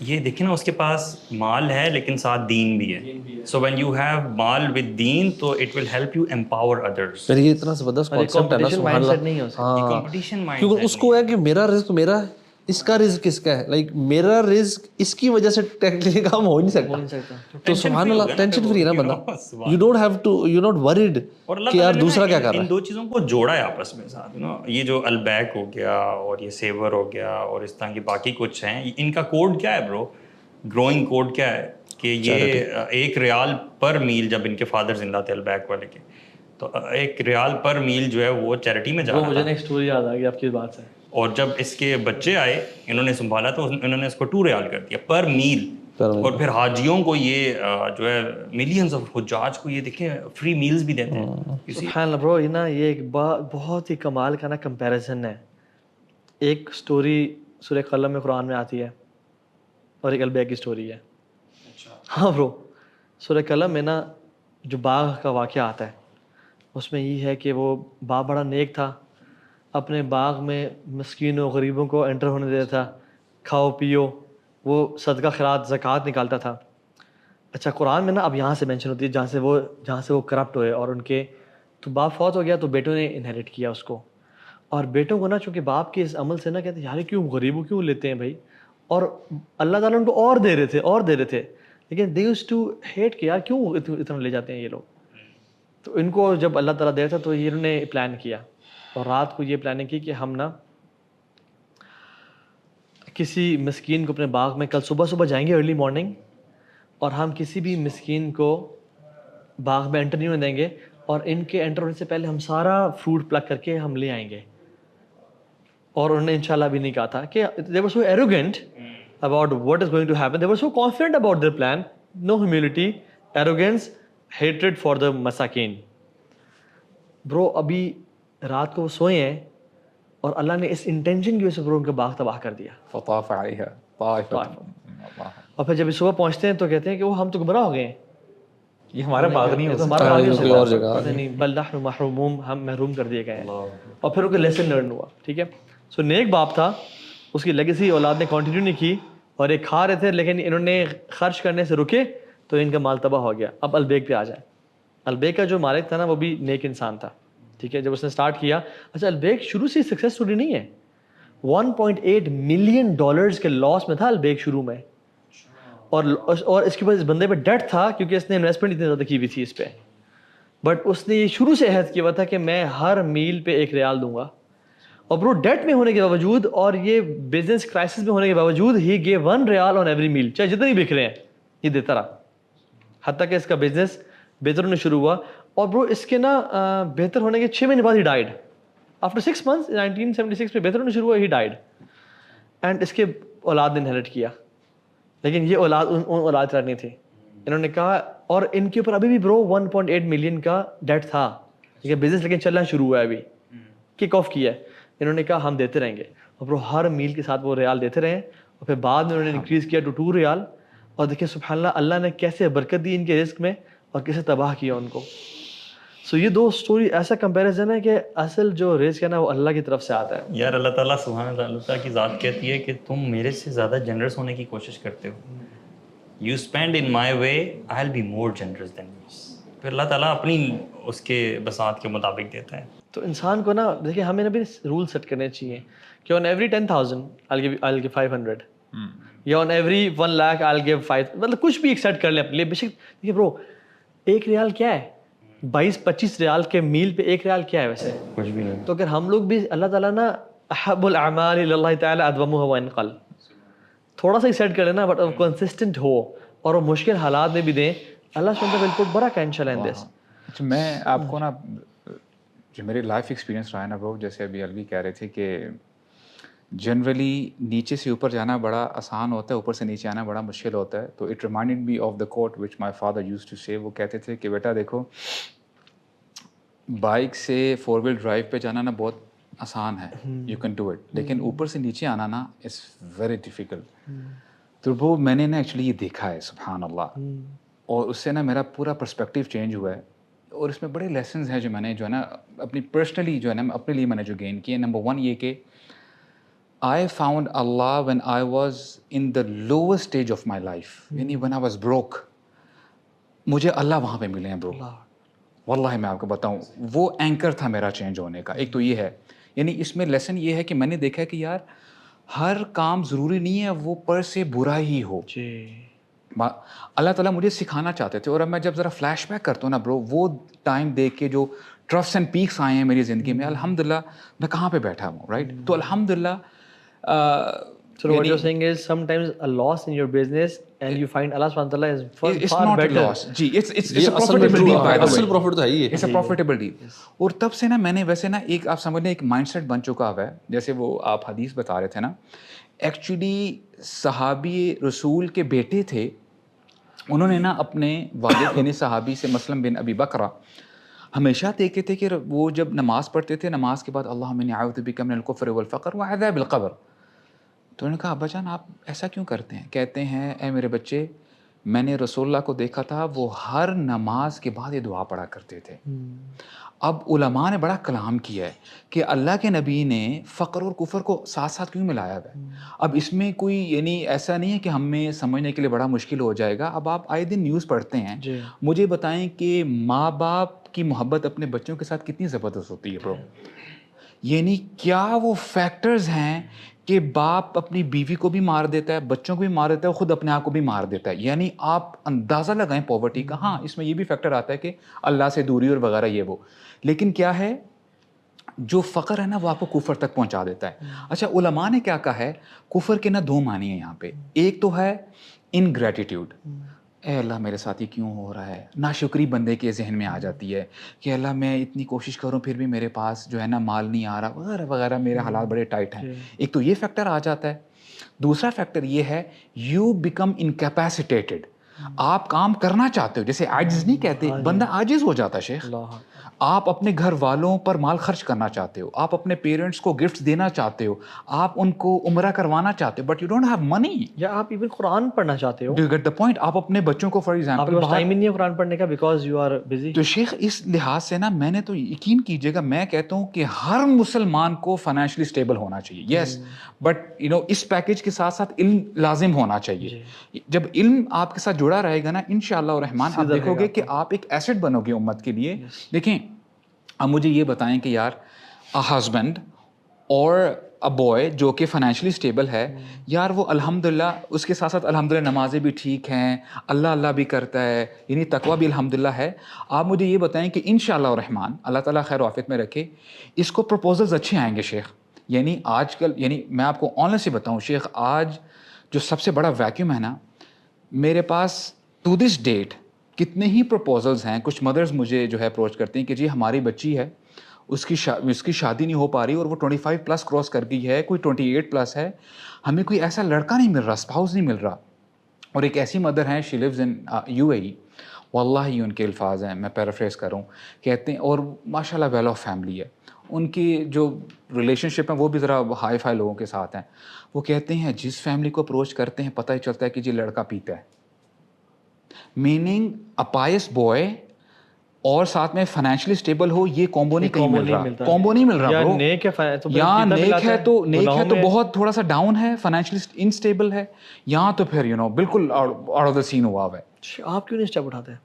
یہ دیکھیں نا اس کے پاس مال ہے لیکن ساتھ دین بھی ہے. So when you have maal with deen تو it will help you empower others. پھر یہ اتنا زبردست کانسیپٹ ہے نا سبحان اللہ. نہیں ہو سکتا. ہاں کمپٹیشن مائنڈ کیونکہ اس کو ہے کہ میرا رزق میرا ہے, اس کا رزق کس کا ہے, لائک میرا رزق اس کی وجہ سے ٹیکنیکلی کام ہو نہیں سکتا. تو سبحان اللہ ٹینشن فری ہے نا بندہ, you don't have to, you not word کہ یار دوسرا کیا کر رہا ہے. ان دو چیزوں کو جوڑا ہے آپس میں ساتھ, یہ جو البیک ہو گیا اور یہ سیور ہو گیا اور اس طرح کی باقی کچھ ہیں, ان کا کوڈ کیا ہے برو, گروئنگ کوڈ کیا ہے کہ یہ $1 پر میل, جب ان کے فادر زندہ تھے البیک والے کے, تو $1 پر میل جو ہے وہ چیریٹی میں جا رہا تھا. مجھے ایک سٹوری یاد آ گئی آپ کی بات سے. اور جب اس کے بچے آئے انہوں نے سنبھالا تو انہوں نے اس کو $2 کر دیا پر میل. اور پھر حاجیوں کو یہ جو ہے ملینز آف حجاج کو یہ دیکھیں فری میلز بھی دیتے ہیں. سبحان اللہ برو, یہ نا یہ ایک بہت ہی کمال کا نا کمپیریزن ہے. ایک سٹوری سورہ قلم میں قرآن میں آتی ہے اور ایک البیک کی سٹوری ہے. ہاں برو, سورہ قلم میں نا جو باغ کا واقعہ آتا ہے اس میں یہ ہے کہ وہ باپ بڑا نیک تھا, اپنے باغ میں مسکینوں غریبوں کو انٹر ہونے دیتا تھا, کھاؤ پیو, وہ صدقہ خیرات زکوٰۃ نکالتا تھا. اچھا قرآن میں نا اب یہاں سے مینشن ہوتی ہے جہاں سے وہ کرپٹ ہوئے اور ان کے تو باپ فوت ہو گیا تو بیٹوں نے انہیریٹ کیا اس کو. اور بیٹوں کو نا چونکہ باپ کے اس عمل سے نا کہتے ہیں یار کیوں غریبوں کیوں لیتے ہیں بھائی, اور اللہ تعالیٰ ان کو اور دے رہے تھے لیکن دے یوز ٹو ہیٹ کہ یار کیوں اتنا لے جاتے ہیں یہ لوگ. تو ان کو جب اللہ تعالیٰ دے تھا تو یہ انہوں نے پلان کیا اور رات کو یہ پلاننگ کی کہ ہم نا کسی مسکین کو اپنے باغ میں کل صبح جائیں گے ارلی مارننگ, اور ہم کسی بھی مسکین کو باغ میں انٹر نہیں ہونے دیں گے, اور ان کے انٹر ہونے سے پہلے ہم سارا فروٹ پلک کر کے ہم لے آئیں گے. اور انہوں نے انشاءاللہ بھی نہیں کہا تھا کہ they were so arrogant about what is going to happen, they were so confident about their plan, no humility, arrogance, hatred for the masakin. برو ابھی رات کو وہ سوئے ہیں اور اللہ نے اس انٹینشن کی وجہ سے برو ان کا باغ تباہ کر دیا. فطاف علیہا طائفۃ, اور پھر جب صبح پہنچتے ہیں تو کہتے ہیں کہ وہ ہم تو گمراہ ہو گئے ہیں, یہ ہمارا باغ نہیں تو ہمارا باغ نہیں, بل نحن محرومون, ہم محروم کر دیے گئے ہیں. اور پھر ان کا لیسن لرن ہوا. ٹھیک ہے, سو نیک باپ تھا, اس کی لیگیسی اولاد نے کنٹینیو نہیں کی, اور ایک کھا رہے تھے لیکن انہوں نے خرچ کرنے سے رکے تو ان کا مال تباہ ہو گیا. اب البیک پہ آ جائیں. البیک کا جو مالک تھا نا وہ بھی نیک انسان تھا. ٹھیک ہے, جب اس نے اسٹارٹ کیا, اچھا البیک شروع سے سکسیس اسٹوری نہیں ہے, $1.8 ملین کے لاس میں تھا البیک شروع میں, اور اس کے بعد اس بندے پہ ڈیٹ تھا کیونکہ اس نے انویسٹمنٹ اتنی زیادہ کی ہوئی تھی اس پہ, بٹ اس نے یہ شروع سے عہد کیا ہوا تھا کہ میں ہر میل پہ $1 دوں گا. اور برو ڈیٹ میں ہونے کے باوجود اور یہ بزنس کرائسس میں ہونے کے باوجود ہی گیو $1 آن ایوری میل, چاہے جتنے بک رہے ہیں یہ دیتا رہا, حتیٰ کہ اس کا بزنس بہتر ہونا شروع ہوا. اور برو اس کے نا بہتر ہونے کے 6 مہینے بعد ہی ڈائڈ, آفٹر 6 months 1976 میں بہتر ہونا شروع ہوا, ہی ڈائڈ. اینڈ اس کے اولاد نے انہیریٹ کیا, لیکن یہ اولاد ان اولاد کرنی تھی. انہوں نے کہا, اور ان کے اوپر ابھی بھی برو 1.8 ملین کا ڈیٹ تھا, ٹھیک ہے, بزنس لیکن چلنا شروع ہوا ہے, ابھی کک آف کیا ہے. انہوں نے کہا ہم دیتے رہیں گے, اور برو ہر میل کے ساتھ وہ $1 دیتے رہے, اور پھر بعد میں انہوں نے انکریز کیا ٹو $2. اور دیکھیں سبحان اللہ, اللہ نے کیسے برکت دی ان کے رزق میں اور کیسے تباہ کیا ان کو. سو یہ دو سٹوری ایسا کمپیریزن ہے کہ اصل جو رزق ہے نا وہ اللہ کی طرف سے آتا ہے. یار اللہ تعالیٰ سبحانہ تعالیٰ کی ذات کہتی ہے کہ تم میرے سے زیادہ جنرس ہونے کی کوشش کرتے ہو. You spend in my way, I will be more generous than you. پھر اللہ تعالیٰ اپنی اس کے بساط کے مطابق دیتا ہے. تو انسان کو نا دیکھیں ہمیں نا بھی رول سیٹ کرنے چاہیے کہ آن ایوری 10,000 I'll give 500, یا on every 1 lakh I'll give 5, مطلب کچھ بھی ایک سیٹ کر لیں اپنے لیے. بے شک دیکھیے برو $1 کیا ہے, 22-25 کے میل پہ $1 کیا ہے ویسے, کچھ بھی نہیں. تو اگر ہم لوگ بھی اللہ تعالیٰ نا احب الاعمال الی اللہ تعالی ادومها وان قل, تھوڑا سا ہی سیٹ کر لینا بٹ کنسسٹنٹ ہو اور وہ مشکل حالات میں بھی دیں, اللہ سبحانہ وتعالی بالکل بڑا کینشل ہے دس. اچھا میں آپ کو نا جو میری لائف ایکسپیرینس رہا ہے نا برو, جیسے ابھی الوی کہہ رہے تھے کہ جنرلی نیچے سے اوپر جانا بڑا آسان ہوتا ہے, اوپر سے نیچے آنا بڑا مشکل ہوتا ہے. تو it reminded me of the quote which my father use to say. وہ کہتے تھے کہ بیٹا دیکھو بائک سے 4 wheel ڈرائیو پہ جانا نا بہت آسان ہے, یو کین ڈو اٹ, لیکن اوپر سے نیچے آنا نا اٹس ویری ڈیفیکلٹ. تو وہ میں نے نا ایکچولی یہ دیکھا ہے سبحان اللہ, اور اس سے نا میرا پورا پرسپیکٹیو چینج ہوا ہے. اور اس میں بڑے لیسنز ہیں جو میں نے جو ہے نا اپنی پرسنلی جو ہے نا اپنے لیے میں نے جو گین کیے. نمبر 1 یہ کہ I found Allah when I was in the lowest stage of my life, یعنی when I was broke. مجھے اللہ وہاں پہ ملے ہیں برو, واللہ میں آپ کو بتاؤں وہ اینکر تھا میرا چینج ہونے کا. ایک تو یہ ہے, یعنی اس میں لیسن یہ ہے کہ میں نے دیکھا ہے کہ یار ہر کام ضروری نہیں ہے وہ پر سے برا ہی ہو. اللہ تعالیٰ مجھے سکھانا چاہتے تھے. اور اب میں جب ذرا فلیش بیک کرتا ہوں نا برو, وہ ٹائم دیکھ کے جو ٹرفس اینڈ پیکس آئے ہیں میری زندگی میں, الحمدللہ میں کہاں پہ بیٹھا ہوں, رائٹ. تو الحمدللہ. So what you're saying is sometimes a loss in your business and you find Allah subhanahu wa ta'ala is it's far not better. a loss. جی it's a profitable deal by the way. اصل profit تو ہے ہی ہے. It's a profitable deal. اور تب سے نا میں نے ویسے نا ایک آپ سمجھ لیں ایک مائنڈ سیٹ بن چکا ہوا ہے, جیسے وہ آپ حدیث بتا رہے تھے نا, ایکچولی صحابی رسول کے بیٹے تھے, انہوں نے نا اپنے والد یعنی صحابی سے مسلم بن ابی بکرہ ہمیشہ دیکھتے تھے کہ وہ جب نماز پڑھتے تھے, نماز کے بعد اللہم انی اعوذ بک من الکفر والفقر وعذاب القبر. تو انہوں نے کہا ابا جان آپ ایسا کیوں کرتے ہیں؟ کہتے ہیں اے میرے بچے, میں نے رسول اللہ کو دیکھا تھا وہ ہر نماز کے بعد یہ دعا پڑھا کرتے تھے. اب علماء نے بڑا کلام کیا ہے کہ اللہ کے نبی نے فقر اور کفر کو ساتھ ساتھ کیوں ملایا ہوا ہے. اب اس میں کوئی یعنی ایسا نہیں ہے کہ ہمیں سمجھنے کے لیے بڑا مشکل ہو جائے گا. اب آپ آئے دن نیوز پڑھتے ہیں, مجھے بتائیں کہ ماں باپ کی محبت اپنے بچوں کے ساتھ کتنی زبردست ہوتی ہے برو. یعنی کیا وہ فیکٹرز ہیں کہ باپ اپنی بیوی کو بھی مار دیتا ہے, بچوں کو بھی مار دیتا ہے, خود اپنے آپ کو بھی مار دیتا ہے. یعنی آپ اندازہ لگائیں پاورٹی کا. ہاں اس میں یہ بھی فیکٹر آتا ہے کہ اللہ سے دوری اور وغیرہ یہ وہ, لیکن کیا ہے جو فقر ہے نا وہ آپ کو کفر تک پہنچا دیتا ہے. اچھا علماء نے کیا کہا ہے, کفر کے نا دو معنی ہیں یہاں پہ. ایک تو ہے انگریٹیٹیوڈ, اے اللہ میرے ساتھ ہی کیوں ہو رہا ہے. ناشکری بندے کے ذہن میں آ جاتی ہے کہ اللہ میں اتنی کوشش کروں پھر بھی میرے پاس جو ہے نا مال نہیں آ رہا وغیرہ وغیرہ, میرے حالات بڑے ٹائٹ ہیں. ایک تو یہ فیکٹر آ جاتا ہے. دوسرا فیکٹر یہ ہے یو بیکم انکیپیسیٹیٹڈ, آپ کام کرنا چاہتے ہو, جیسے عاجز نہیں کہتے, بندہ عاجز ہو جاتا ہے شیخ. آپ اپنے گھر والوں پر مال خرچ کرنا چاہتے ہو, آپ اپنے پیرنٹس کو گفٹس دینا چاہتے ہو, آپ ان کو عمرہ کروانا چاہتے ہو, but you don't have money. یا آپ ایون قرآن پڑھنا چاہتے ہو, do you get the point. آپ اپنے بچوں کو فار ایگزامپل آپ کے پاس ٹائم ہی نہیں ہے قرآن پڑھنے کا بیکاز یو آر بزی. تو شیخ اس لحاظ سے نا میں نے تو یقین کیجیے گا, میں کہتا ہوں کہ ہر مسلمان کو فائنینشلی اسٹیبل ہونا چاہیے. یس بٹ یو نو اس پیکیج کے ساتھ ساتھ علم لازم ہونا چاہیے. جب علم آپ کے ساتھ جڑا رہے گا نا انشاءاللہ الرحمن آپ دیکھو گے کہ آپ ایک ایسٹ بنو گے امت کے لیے. دیکھیں اب مجھے یہ بتائیں کہ یار ہسبینڈ اور ا بوائے جو کہ فائنینشلی اسٹیبل ہے, یار وہ الحمدللہ اس کے ساتھ ساتھ الحمدللہ نمازیں بھی ٹھیک ہیں, اللہ بھی کرتا ہے, یعنی تقویٰ بھی الحمدللہ ہے. آپ مجھے یہ بتائیں کہ انشاءاللہ الرحمن اللہ تعالیٰ خیر و عافیت میں رکھے, اس کو پروپوزلز اچھے آئیں گے شیخ. یعنی آج کل یعنی میں آپ کو آنیسٹلی بتاؤں شیخ, آج جو سب سے بڑا ویکیوم ہے نا میرے پاس ٹو دس ڈیٹ کتنے ہی پروپوزلز ہیں. کچھ مدرز مجھے جو ہے اپروچ کرتی ہیں کہ جی ہماری بچی ہے, اس کی شادی نہیں ہو پا رہی اور وہ 25+ کراس کر گئی ہے, کوئی 28+ ہے, ہمیں کوئی ایسا لڑکا نہیں مل رہا, اسپاؤس نہیں مل رہا. اور ایک ایسی مدر ہیں شی لیوز ان UAE, واللہ ہی ان کے الفاظ ہیں, میں پیرافریز کروں, کہتے ہیں, اور ماشاء اللہ ویل آف فیملی ہے, ان کی جو ریلیشن شپ ہیں وہ بھی ذرا ہائی فائی لوگوں کے ساتھ ہیں. وہ کہتے ہیں جس فیملی کو اپروچ کرتے ہیں پتہ ہی چلتا ہے کہ جی لڑکا پیتا ہے. میننگ اے پائس بوائے اور ساتھ میں فائنینشلی اسٹیبل ہو, یہ کومبو نہیں کہیں مل رہا, کومبو نہیں مل رہا. یا نیک ہے تو بہت تھوڑا سا ڈاؤن ہے, فائنینشلی انسٹیبل ہے, یہاں تو پھر یو نو بالکل آؤٹ آف دا سین ہوا ہوا ہے. آپ کیوں نہیں اسٹیپ اٹھاتے ہیں؟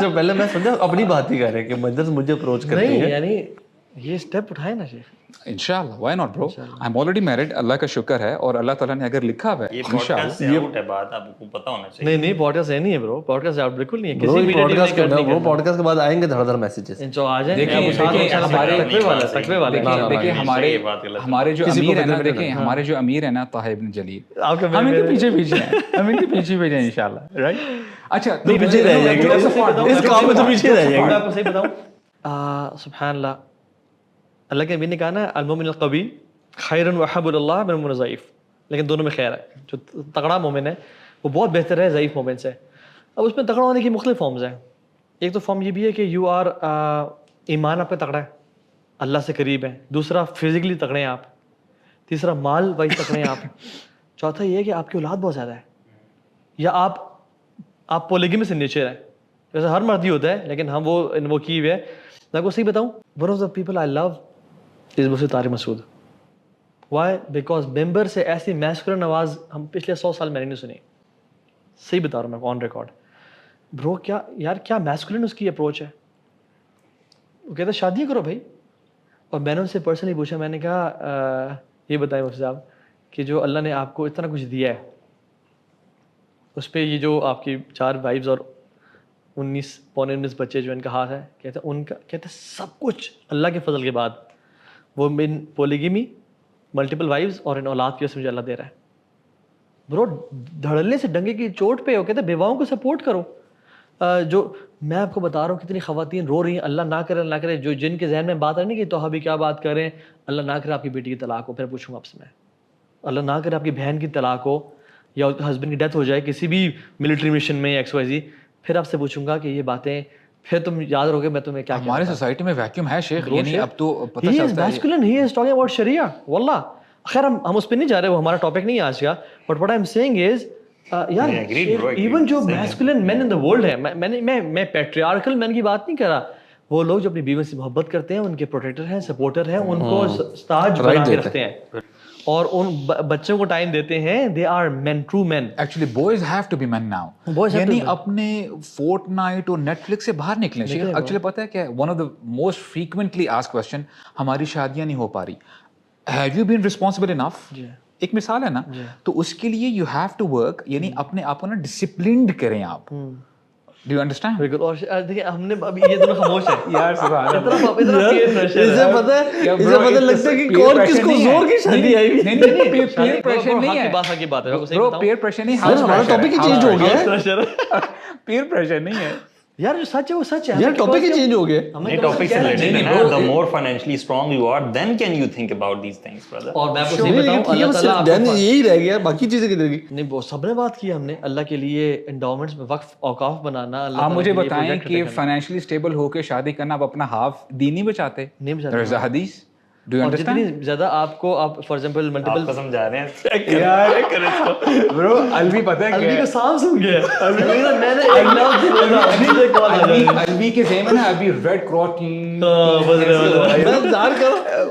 جو پہلے میں سمجھا اپنی بات ہی کر رہے ہیں کہ مدرس مجھے اپروچ کرتے ہیں. یعنی یہ اسٹیپ اٹھائے نا شیخ. انشاءاللہ وائی ناٹ برو, آئی ایم آلریڈی میرڈ, اللہ کا شکر ہے, اور اللہ تعالیٰ نے اگر لکھا ہوا ہے یہ پوڈکاسٹ سے آؤٹ ہے بات, آپ کو پتہ ہونا چاہیے. نہیں پوڈکاسٹ نہیں ہے برو, پوڈکاسٹ آؤٹ بالکل نہیں ہے. کسی میڈیا وہ پوڈکاسٹ کے بعد آئیں گے دھڑ دھڑ میسیجز. جو آ جائیں دیکھیں ہمارے جو امیر ہیں نا, دیکھیں ہمارے جو امیر ہیں نا طاہر بن جلیل, ہم ان کے پیچھے ہیں, ہم ان کے پیچھے ہیں انشاءاللہ, رائٹ. اچھا پیچھے رہ جائیں گے اس کام میں, تو پیچھے رہ جائیں گے. آپ کو صحیح بتاؤں, سبحان اللہ, اللہ کے نبی نے کہا نا المومن القوی خیر وحب اللہ من المؤمن الضعیف, لیکن دونوں میں خیر ہے. جو تگڑا مومن ہے وہ بہت بہتر ہے ضعیف مومن سے. اب اس میں تگڑا ہونے کی مختلف فارمز ہیں. ایک تو فارم یہ بھی ہے کہ یو آر ایمان آپ کا تگڑا ہے, اللہ سے قریب ہیں. دوسرا فزیکلی تگڑے ہیں آپ. تیسرا مال وائز تگڑے ہیں آپ. چوتھا یہ ہے کہ آپ کی اولاد بہت زیادہ ہے, یا آپ پولیگمی سے نیچر ہے. ویسے ہر مرد ہی ہوتا ہے لیکن ہم وہ کی ہوئے ہے. میں آپ کو صحیح بتاؤں, one of the people I love is مسجد طارق مسعود. وائی؟ بیکاز ممبر سے ایسی میسکولن آواز ہم پچھلے 100 سال میں نہیں سنی. صحیح بتا رہا ہوں میں آن ریکارڈ. برو کیا یار کیا میسکولن اس کی اپروچ ہے. وہ کہتا ہے شادی کرو بھائی. اور میں نے ان سے پرسنلی پوچھا, میں نے کہا یہ بتائیں مفتی صاحب کہ جو اللہ نے آپ کو اتنا کچھ دیا ہے اس پہ یہ جو آپ کی 4 وائفز اور 19 بچے جو ان کا ہاتھ ہے, کہتے ہیں ان کا کہتے ہیں سب کچھ اللہ کے فضل کے بعد وہ من پولیگیمی, ملٹیپل وائفز اور ان اولاد کی وجہ سے مجھے اللہ دے رہا ہے. برو دھڑلنے سے ڈنگے کی چوٹ پہ ہو, کہتے ہیں بیواؤں کو سپورٹ کرو. جو میں آپ کو بتا رہا ہوں کتنی خواتین رو رہی ہیں, اللہ نہ کرے اللہ کرے, جو جن کے ذہن میں بات آ رہی نہیں کہ تو ابھی کیا بات کر رہے ہیں, اللہ نہ کرے آپ کی بیٹی کی طلاق ہو. پھر پوچھوں گا آپ سے میں, اللہ نہ کرے آپ کی بہن کی طلاق ہو یا ہسبینڈ کی ڈیتھ ہو جائے کسی بھی ملٹری مشن میں ایکس وائی زی, پھر آپ سے پوچھوں گا کہ یہ باتیں پھر تم یاد رہو گے میں تمہیں کیا. ہماری سوسائٹی میں ویکیوم ہے شیخ, یعنی اب تو پتہ he is چلتا ہے. masculine, he is talking about sharia. واللہ خیر ہم اس پہ نہیں جا رہے, وہ ہمارا ٹاپک نہیں ہے آج کا. But what I'm saying is یار ایون جو masculine man in the world ہے, میں پیٹریارکل مین کی بات نہیں کر رہا, وہ لوگ جو اپنی بیوی سے محبت کرتے ہیں, ان کے پروٹیکٹر ہیں, سپورٹر ہیں, ان کو تاج بنا کے رکھتے ہیں اور ان بچوں کو ٹائم دیتے ہیں. They are man, true man. Actually boys have to be man now, یعنی اپنے فورٹ نائٹ اور نیٹ فلکس سے باہر نکلیں. ایکچولی پتہ ہے کہ one of the most frequently ask question, ہماری شادیاں نہیں ہو پا رہی, have you been responsible enough? ایک مثال ہے نا, تو اس کے لیے یو ہیو ٹو ورک, یعنی اپنے آپ کو نا ڈسپلنڈ کریں آپ. Do you understand? بالکل. اور دیکھیں ہم نے ابھی یہ دونوں خاموش ہیں یار سبحان اسے پتہ لگتا ہے کہ کون کس کو زور کی شادی آئی ہوئی. نہیں پیئر پریشر نہیں ہے بات کی بات ہے, برو, پیئر پریشر نہیں, ہمارا ٹاپک ہی چینج ہو گیا ہے. پیئر پریشر نہیں ہے یار, جو سچ ہے وہ سچ ہے. یار ٹاپک ہی چینج ہو گیا. یہ ٹاپک سے ریلیٹڈ ہے نا, the more financially strong you are, then can you think about these things, brother. اور میں آپ کو صحیح بتاؤں, اللہ تعالیٰ یہی رہ گیا, باقی چیزیں کدھر گئی؟ نہیں, وہ سب نے بات کی ہم نے اللہ کے لیے انڈاؤمنٹس میں وقف اوقاف بنانا. آپ مجھے بتائیں کہ فائنینشلی اسٹیبل ہو کے شادی کرنا, آپ اپنا ہاف دین نہیں بچاتے؟ نہیں بچاتے. There is a hadith. Do you understand? جتنی زیادہ آپ کو, آپ فار ایگزامپل ملٹیپل سمجھا رہے ہیں یار برو, الوی پتہ ہے الوی کیا کو سانپ سن گیا. میں نے الوی کے سیم ہے نا, الوی ریڈ کراس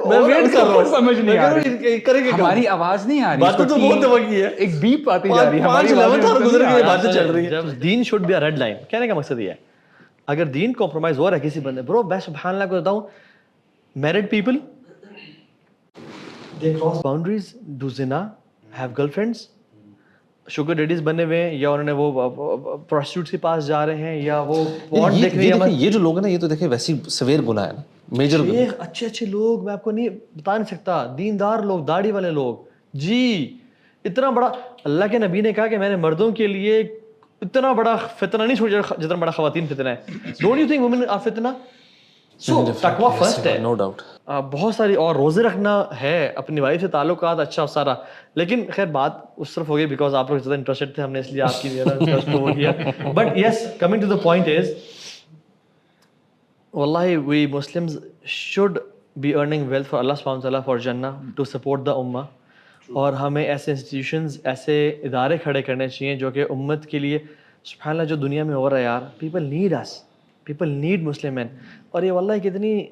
میں ویٹ کر رہا ہوں, سمجھ نہیں آ رہی, کریں گے. ہماری آواز نہیں آ رہی, باتیں تو بہت دفعہ کی ہے, ایک بیپ آتی جا رہی ہے, ہماری گزر گئی باتیں چل رہی ہیں. Then should be a red line. کہنے کا مقصد یہ ہے, اگر دین کمپرومائز ہو رہا ہے کسی بندے, برو میں سبحان اللہ کو بتاؤں, married people they cross boundaries, do zina, have girlfriends, sugar daddies بنے ہوئے ہیں, یا انہوں نے وہ prostitutes کے پاس جا رہے ہیں, یا وہ porn دیکھ رہے ہیں. یہ جو لوگ ہیں نا, یہ تو دیکھیں ویسی سویر گناہ ہے نا, میجر گناہ. شیخ اچھے اچھے لوگ, میں آپ کو نہیں بتا نہیں سکتا, دیندار لوگ, داڑھی والے لوگ, جی اتنا بڑا اللہ کے نبی نے کہا کہ میں نے مردوں کے لیے اتنا بڑا فتنہ نہیں چھوڑا جتنا بڑا خواتین فتنہ ہے. Don't you think women are فتنہ؟ سو تقویٰ فرسٹ ہے, نو ڈاؤٹ. بہت ساری, اور روزے رکھنا ہے, اپنی وائف سے تعلقات اچھا سارا. لیکن خیر بات اس طرف ہو گئی بیکاز آپ لوگ زیادہ انٹرسٹڈ تھے, ہم نے اس لیے آپ کی وہ کیا. But yes, coming to the point is, واللہ we Muslims should be earning wealth for Allah سبحانہ وتعالیٰ فار جنہ ٹو سپورٹ دا امہ. اور ہمیں ایسے انسٹیٹیوشنز, ایسے ادارے کھڑے کرنے چاہیے جو کہ امت کے لیے, سبحان اللہ جو دنیا میں ہو رہا ہے یار, پیپل نیڈ اس, پیپل نیڈ مسلم مین. اور یہ واللہ کتنی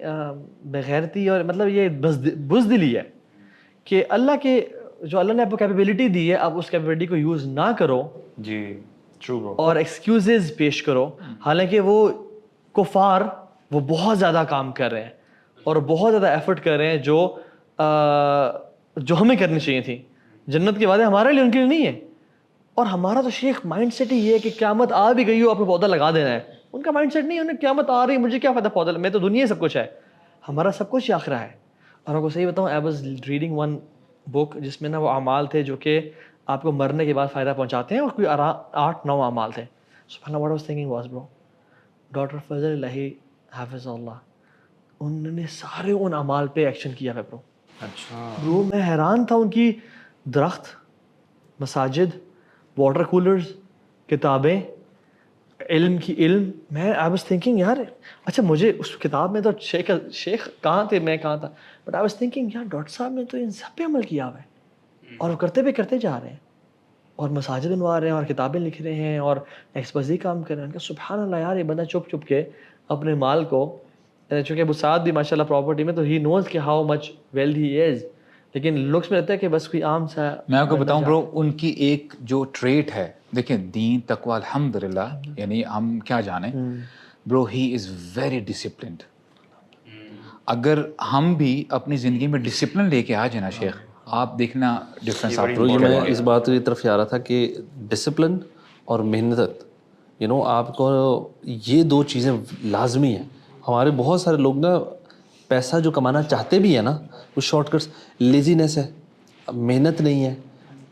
بغیرتی اور مطلب یہ بزدلی ہے کہ اللہ کے جو اللہ نے آپ کو کیپیبلٹی دی ہے, آپ اس کیپیبلٹی کو یوز نہ کرو. جی ٹرو. اور ایکسکیوزز پیش کرو, حالانکہ وہ کفار وہ بہت زیادہ کام کر رہے ہیں اور بہت زیادہ ایفرٹ کر رہے ہیں جو ہمیں کرنی چاہیے تھی. جنت کے وعدے ہمارے لیے, ان کے لیے نہیں ہے. اور ہمارا تو شیخ مائنڈ سیٹ ہی یہ ہے کہ قیامت آ بھی گئی ہو, آپ کو پودا لگا دینا ہے. ان کا مائنڈ سیٹ نہیں ہے, انہیں قیامت آ رہی, مجھے کیا فائدہ پودا, میں تو دنیا سب کچھ ہے, ہمارا سب کچھ ہی آخرہ ہے. اور آپ کو صحیح بتاؤں, I was reading one book جس میں نا وہ اعمال تھے جو کہ آپ کو مرنے کے بعد فائدہ پہنچاتے ہیں, اور کوئی 8-9 اعمال تھے. سبحان اللہ, واٹ واز تھنکنگ واز برو, ڈاکٹر فضل الہی حافظ اللہ, انہوں نے سارے ان اعمال پہ ایکشن کیا ہے برو. اچھا برو میں حیران تھا, ان کی درخت, مساجد, واٹر کولرز, کتابیں, علم کی علم. میں آئی واز تھنکنگ یار, اچھا مجھے اس کتاب میں تو شیخ کہاں تھے, میں کہاں تھا, بٹ آئی واز تھنکنگ یار ڈاکٹر صاحب نے تو ان سب پہ عمل کیا ہوا ہے, اور وہ کرتے جا رہے ہیں, اور مساجد بنوا رہے ہیں, اور کتابیں لکھ رہے ہیں, اور ایکسپرزی کام کر رہے ہیں. سبحان اللہ یار, یہ بندہ چپ کے اپنے مال کو, چونکہ ابو سعد بھی ماشاء اللہ پراپرٹی میں, تو ہی نوز کہ ہاؤ مچ ویلتھ ہی از, لیکن لکس میں رہتا ہے کہ بس کوئی عام سا. میں آپ کو بتاؤں برو, ان کی ایک جو ٹریٹ ہے, دیکھیں دین تقوی الحمدللہ, یعنی ہم کیا جانیں برو, ہی از ویری ڈسپلنڈ. اگر ہم بھی اپنی زندگی میں ڈسپلن لے کے آ جائیں نا شیخ, آپ دیکھنا ڈفرینس. یہ میں اس بات کی طرف آ رہا تھا کہ ڈسپلن اور محنت, آپ کو یہ دو چیزیں لازمی ہیں. ہمارے بہت سارے لوگ نا پیسہ جو کمانا چاہتے بھی ہیں نا, وہ شارٹ کٹس, لیزینس ہے, محنت نہیں ہے,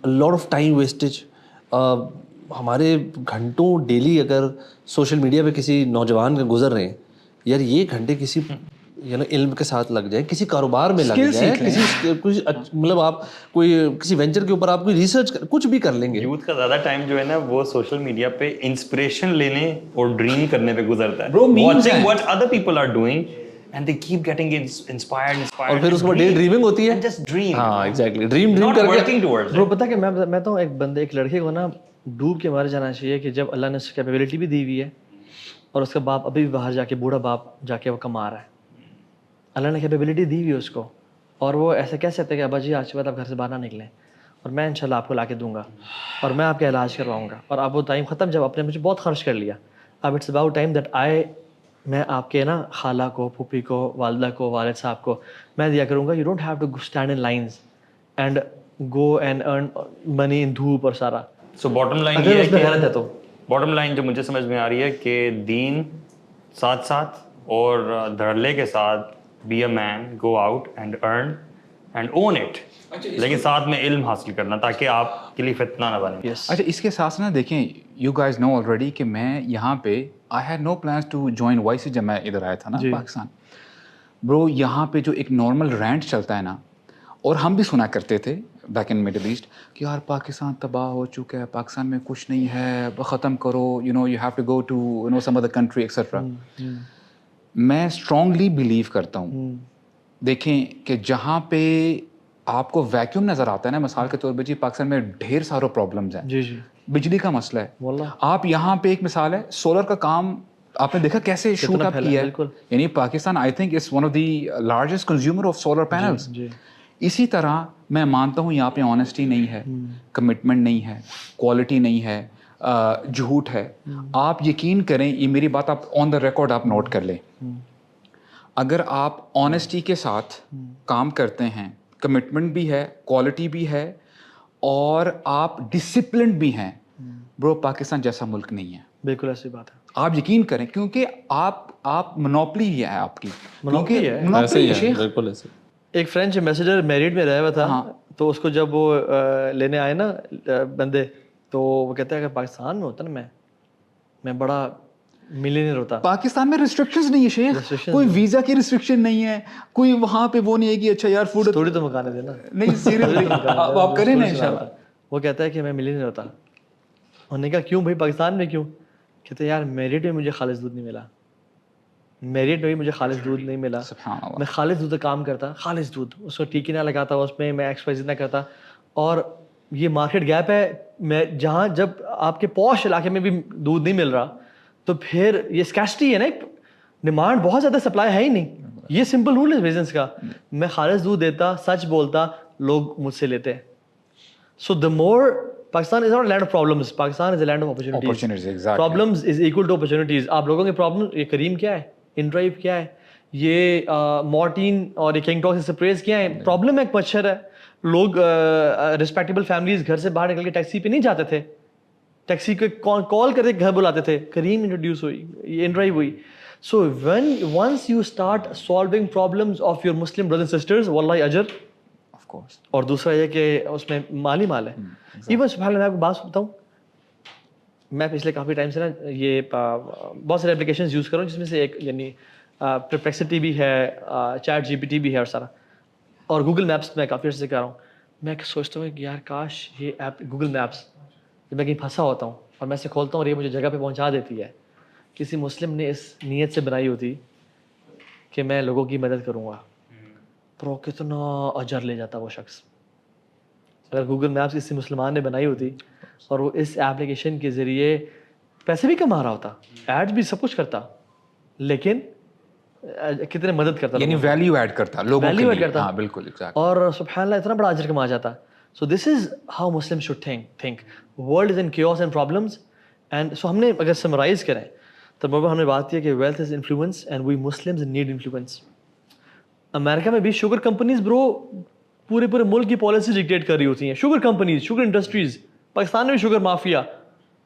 لاٹ آف ٹائم ویسٹیج. ہمارے گھنٹوں ڈیلی اگر سوشل میڈیا پہ کسی نوجوان کے گزر رہے ہیں, یار یہ گھنٹے کسی علم کے ساتھ لگ جائیں, کسی کاروبار میں لگ جائیں, کسی مطلب آپ کوئی کسی وینچر کے اوپر آپ کوئی ریسرچ کچھ بھی کر لیں گے. یوتھ کا زیادہ ٹائم جو ہے نا وہ سوشل میڈیا پہ انسپریشن لینے اور ڈریم کرنے پہ گزرتا ہے. Watching what other people are doing and they keep getting inspired, اور پھر اس کو ڈے ڈریمنگ ہوتی ہے. Just dream. ہاں ایگزیکٹلی, ڈریم کر کے. برو پتہ کہ میں تو ایک لڑکے کو نا ڈوب کے مر جانا چاہیے کہ جب اللہ نے اس کی کیپیبلٹی بھی دی ہوئی ہے اور اس کا باپ ابھی بھی باہر جا کے, بوڑھا باپ جا کے وہ کما رہا ہے, اللہ نے کیپیبلٹی دی ہوئی ہے اس کو, اور وہ ایسا کہہ سکتے کہ ابا جی آج کے بعد آپ گھر سے باہر نہ نکلیں اور میں انشاءاللہ آپ کو لا کے دوں گا اور میں آپ کا علاج کرواؤں گا, اور آپ وہ ٹائم ختم جب آپ نے مجھے بہت خرچ کر لیا, اب اٹس اباؤٹ ٹائم دیٹ میں آپ کے نا خالہ کو, پھوپھی کو, والدہ کو, والد صاحب کو میں دیا کروں گا. You don't have to stand in lines and go and earn money in دھوپ اور سارا. سو باٹم لائن یہ ہے کہ باٹم لائن جو مجھے سمجھ میں آ رہی ہے کہ دین ساتھ ساتھ اور دھڑلے کے ساتھ be a man, go out and earn and own it, لیکن ساتھ میں علم حاصل کرنا تاکہ آپ کے لیے فتنہ نہ بنے. اچھا اس کے ساتھ نا دیکھیں, یو گائز نو آلریڈی کہ میں یہاں پہ I had no plans to join vice جب میں ادھر آیا تھا نا پاکستان. برو یہاں پہ جو ایک نارمل رینٹ چلتا ہے نا, اور ہم بھی سنا کرتے تھے بیک ان مڈل ایسٹ کہ یار پاکستان تباہ ہو چکا ہے, پاکستان میں کچھ نہیں ہے, ختم کرو, you have to go to some other country etcetera. میں اسٹرانگلی بلیو کرتا ہوں, دیکھیں کہ جہاں پہ آپ کو ویکیوم نظر آتا ہے نا, مثال کے طور پہ جی پاکستان میں ڈھیر سارے پرابلمز ہیں. جی جی, بجلی کا مسئلہ ہے. آپ یہاں پہ ایک مثال ہے, سولر کا کام آپ نے دیکھا کیسے شوٹ اپ کیا ہے, یعنی Pakistan I think is one of the largest consumer of solar panels. اسی طرح میں مانتا ہوں یہاں پہ آنیسٹی نہیں ہے, کمٹمنٹ نہیں ہے, کوالٹی نہیں ہے, جھوٹ ہے. آپ یقین کریں, یہ میری بات آپ آن دا ریکارڈ آپ نوٹ کر لیں, اگر آپ آنیسٹی کے ساتھ کام کرتے ہیں, کمٹمنٹ بھی ہے, کوالٹی بھی ہے, اور آپ ڈسپلنڈ بھی ہیں, برو پاکستان جیسا ملک نہیں ہے. بالکل ایسی بات ہے, آپ یقین کریں, کیونکہ آپ منوپلی ہی ہے آپ کی, منوپلی ہے. بالکل ایسے. ایک فرینچ ایمبیسڈر میرٹ میں رہا ہوا تھا, تو اس کو جب وہ لینے آئے نا بندے, تو وہ کہتا ہے اگر پاکستان میں ہوتا نا میں بڑا ملینئر ہوتا. پاکستان میں ریسٹرکشنز نہیں ہے شیخ, کوئی ویزا کی ریسٹرکشن نہیں ہے, کوئی وہاں پہ وہ نہیں ہے کہ اچھا یار فوڈ تھوڑی تو مکانے دینا, نہیں سیریسلی آپ کریں نا انشاءاللہ. وہ کہتا ہے کہ میں ملینئر ہوتا. انہوں نے کہا کیوں بھائی پاکستان میں کیوں؟ کہتے یار میرٹ میں مجھے خالص دودھ نہیں ملا, میرٹ میں بھی مجھے خالص دودھ نہیں ملا. میں خالص دودھ کام کرتا, خالص دودھ, اس کو ٹیکی نہ لگاتا, اس میں ایکسرسائز نہ کرتا. اور یہ مارکیٹ گیپ ہے, میں جہاں جب آپ کے پوش علاقے میں بھی دودھ نہیں مل رہا, تو پھر یہ اسکیسٹی ہے نا, ڈیمانڈ بہت زیادہ, سپلائی ہے ہی نہیں. یہ سمپل رول ہے بزنس کا. میں خالص دودھ دیتا, سچ بولتا, لوگ مجھ سے لیتے. So the more Pakistan is not land of problems, Pakistan is a land of opportunities. Problems is equal to opportunities. آپ لوگوں کے پرابلم, یہ کریم کیا ہے, ان ڈرائیو کیا ہے, یہ مارٹین اور یہ کنگ ٹاکس اسپریز کیا ہے, پرابلم ایک مچھر ہے. لوگ ریسپیکٹیبل فیملیز گھر سے باہر نکل کے ٹیکسی پہ نہیں جاتے تھے, ٹیکسی کو کال کر کے گھر بلاتے تھے. کریم انٹروڈیوس ہوئی, یہ ان ڈرائیو ہوئی. So once you start solving problems of your Muslim brothers and sisters, واللہ اجر. اور دوسرا یہ کہ اس میں مال ہے. ایون سبحان اللہ, میں آپ کو بات بتاؤں, میں پچھلے کافی ٹائم سے نا یہ بہت سارے اپلیکیشنز یوز کر رہا ہوں, جس میں سے ایک یعنی پرپلیکسٹی بھی ہے, چیٹ جی پی ٹی بھی ہے, اور سارا, اور گوگل میپس میں کافی عرصے سے کر رہا ہوں. میں سوچتا ہوں کہ یار کاش یہ ایپ گوگل میپس, جب میں کہیں پھنسا ہوتا ہوں اور میں اسے کھولتا ہوں اور یہ مجھے جگہ پہ پہنچا دیتی ہے, کسی مسلم نے اس نیت سے بنائی ہوتی کہ میں لوگوں کی مدد کروں گا, پرو کتنا اجر لے جاتا وہ شخص. اگر گوگل میپس کسی مسلمان نے بنائی ہوتی اور وہ اس ایپلیکیشن کے ذریعے پیسے بھی کما رہا ہوتا, ایڈز بھی سب کچھ کرتا, لیکن کتنے مدد کرتا یعنی ویلیو ایڈ کرتا لوگوں کے ویلیو ایڈ لیے. کرتا ہاں بالکل ایگزیکٹ. اور سبحان اللہ اتنا بڑا اجر کما جاتا. So this is how Muslim should think. World is in chaos and problems and so ہم نے اگر سمرائز کریں تو ہم نے بات کی کہ wealth is influence and we Muslims need influence. امریکہ میں بھی شوگر کمپنیز برو پورے ملک کی پالیسیز ڈکٹیٹ کر رہی ہوتی ہیں. Sugar companies, sugar industries. Pakistan میں بھی شوگر مافیا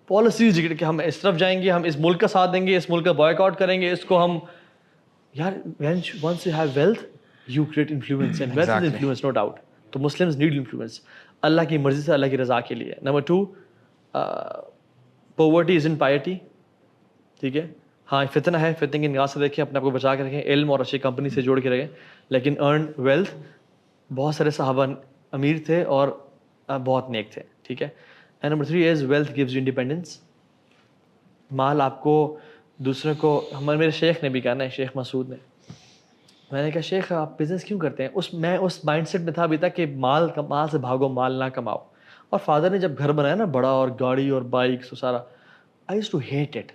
پالیسیز ڈکٹیٹ کہ ہم اس طرف جائیں گے, ہم اس ملک کا ساتھ دیں گے, اس ملک کا بائیک آؤٹ کریں گے, اس کو ہم. یار once you have wealth you create influence and wealth is influence no doubt. تو Muslims need influence اللہ کی مرضی سے, اللہ کی رضا کے لیے. Number 2 poverty isn't piety. ٹھیک ہے, ہاں فتنہ ہے, فتنے کی نگاہ سے دیکھیں, اپنے آپ کو بچا کے رکھیں, علم اور اچھی کمپنی سے جوڑ کے رکھیں, لیکن ارن ویلتھ. بہت سارے صحابہ امیر تھے اور بہت نیک تھے. ٹھیک ہے. And number 3 is wealth gives you independence. مال آپ کو دوسرے کو, ہمارے میرے شیخ نے بھی کہا نا, شیخ مسعود نے, میں نے کہا شیخ آپ بزنس کیوں کرتے ہیں؟ میں اس مائنڈ سیٹ میں تھا ابھی تک کہ مال سے بھاگو, مال نہ کماؤ. اور فادر نے جب گھر بنایا نا بڑا, اور گاڑی اور بائکس اور سارا, I used to hate it.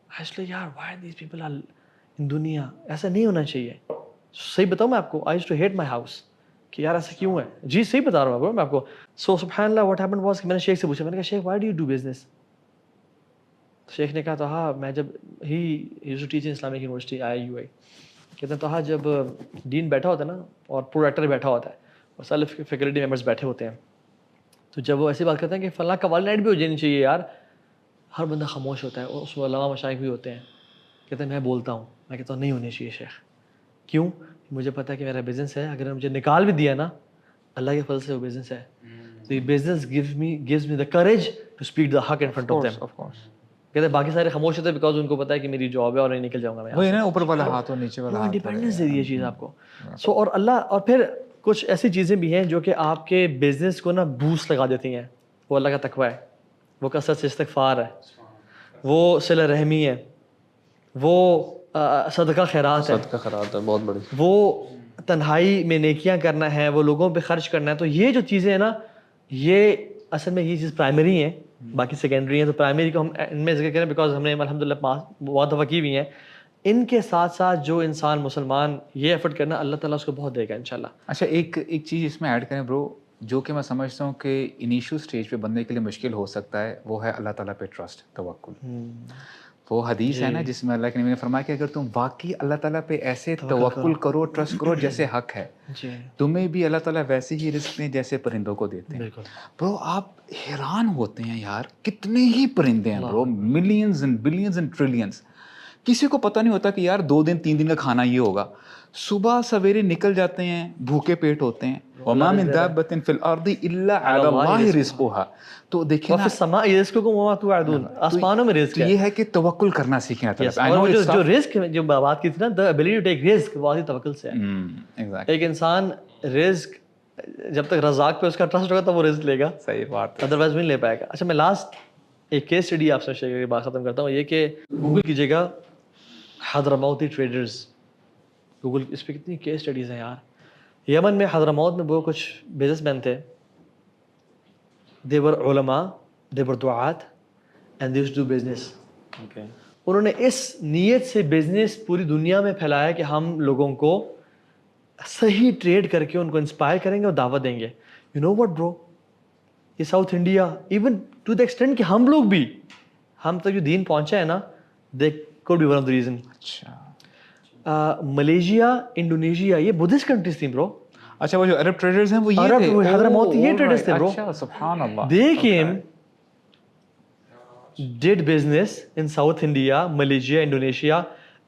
I used to یار why these people are in دنیا, ایسا نہیں ہونا چاہیے. صحیح بتاؤں میں آپ کو, I used to hate my house کہ یار ایسا کیوں ہے. جی صحیح بتا رہا ہوں میں آپ کو. سو سبحان اللہ واٹ ہیپنڈ واز کہ میں نے شیخ سے پوچھا, میں نے کہا شیخ why do you do business? شیخ نے کہا تو ہاں میں جب ہی use to teach in Islamic university IIUI, کہتے ہیں تو ہاں جب ڈین بیٹھا ہوتا ہے نا اور پروڈکٹر بیٹھا ہوتا ہے اور سارے فیکلٹی ممبرس بیٹھے ہوتے ہیں, تو جب وہ ایسی بات کرتے ہیں کہ فلاں قوالی نائٹ بھی ہو جانی چاہیے یار, ہر بندہ خاموش ہوتا ہے, اور اس میں علماء مشائخ بھی ہوتے ہیں. کہتے ہیں میں بولتا ہوں, میں کہتا ہوں نہیں ہونی چاہیے شیخ. کیوں؟ مجھے پتہ ہے کہ میرا بزنس ہے, اگر مجھے نکال بھی دیا نا اللہ کے فضل سے وہ بزنس ہے. تو یہ business gives me the courage to speak the haq in front of them. Of course. کہتے ہیں باقی سارے خاموش ہوتے ہیں بیکاز ان کو پتا ہے کہ میری جاب ہے اور نہیں نکل جاؤں گا میں. وہی نا, اوپر والا ہاتھ اور نیچے والا ہاتھ. انڈیپینڈنس دے دی یہ چیز آپ کو. سو اور اللہ, اور پھر کچھ ایسی چیزیں بھی ہیں جو کہ آپ کے بزنس کو نا بوسٹ لگا دیتی ہیں. وہ اللہ کا تقوی ہے, وہ کثرت سے استغفار ہے, وہ صلہ رحمی ہے, وہ صدقہ خیرات ہے, صدقہ خیرات ہے بہت بڑی, وہ تنہائی میں نیکیاں کرنا ہے, وہ لوگوں پہ خرچ کرنا ہے. تو یہ جو چیزیں ہیں نا, یہ اصل میں یہ چیز پرائمری ہیں, باقی سیکنڈری ہیں. تو پرائمری کو ہم ان میں ذکر کریں بیکاز ہم نے الحمدللہ بہت دفعہ کی ہوئی ہیں. ان کے ساتھ ساتھ جو انسان مسلمان یہ ایفرٹ کرنا, اللہ تعالیٰ اس کو بہت دے گا انشاءاللہ. اچھا ایک چیز اس میں ایڈ کریں برو, جو کہ میں سمجھتا ہوں کہ انیشیل سٹیج پہ بندے کے لیے مشکل ہو سکتا ہے, وہ ہے اللہ تعالیٰ پہ ٹرسٹ, توکل. وہ حدیث ہے نا جس میں اللہ کے نبی نے فرمایا کہ اگر تم واقعی اللہ تعالیٰ پہ ایسے توکل کرو, ٹرسٹ کرو جیسے حق ہے, تمہیں بھی اللہ تعالیٰ ویسے ہی رزق دیں جیسے پرندوں کو دیتے ہیں. برو آپ حیران ہوتے ہیں یار, کتنے ہی پرندے ہیں برو, millions and billions and trillions. کسی کو پتہ نہیں ہوتا کہ یار 2 دن 3 دن کا کھانا یہ ہوگا. صبح سویرے نکل جاتے ہیں, بھوکے پیٹ ہوتے ہیں. وما من دابة في الارض الا على الله رزقها. تو دیکھیں نا, وفي السماء رزقكم وما توعدون, آسمانوں میں رزق ہے. یہ ہے کہ توکل کرنا سیکھیں. اور جو رزق جو بات کی تھی نا, the ability to take risk, وہ توکل سے ہے. ایک انسان رزق جب تک رزاق پہ اس کا ٹرسٹ ہوگا تو وہ رزق لے گا. صحیح بات, ادروائز نہیں لے پائے گا. اچھا میں لاسٹ ایک کیس اسٹڈی آپ سے شیئر کر کے بات ختم کرتا ہوں. یہ کہ گوگل کیجیے گا حضرموتی ٹریڈرز, گوگل اس پہ کتنی کیس اسٹڈیز ہیں یار. یمن میں حضرموت میں وہ کچھ بزنس مین تھے, they were علماء, they were دعات and they used to do business. انہوں نے اس نیت سے بزنس پوری دنیا میں پھیلایا کہ ہم لوگوں کو صحیح ٹریڈ کر کے ان کو انسپائر کریں گے اور دعوت دیں گے. یو نو واٹ برو, یہ South India even to the extent کہ ہم لوگ بھی, ہم تک جو دین پہنچا ہے نا, they could be one of the reason. اچھا ملیشیا, انڈونیشیا, یہ بدھسٹ کنٹریز تھیں برو. اچھا وہ جو عرب ٹریڈرز ہیں وہ یہ تھے, حضرموتی یہ ٹریڈرز تھے برو. اچھا سبحان اللہ. They came, did business in South India, Malaysia, Indonesia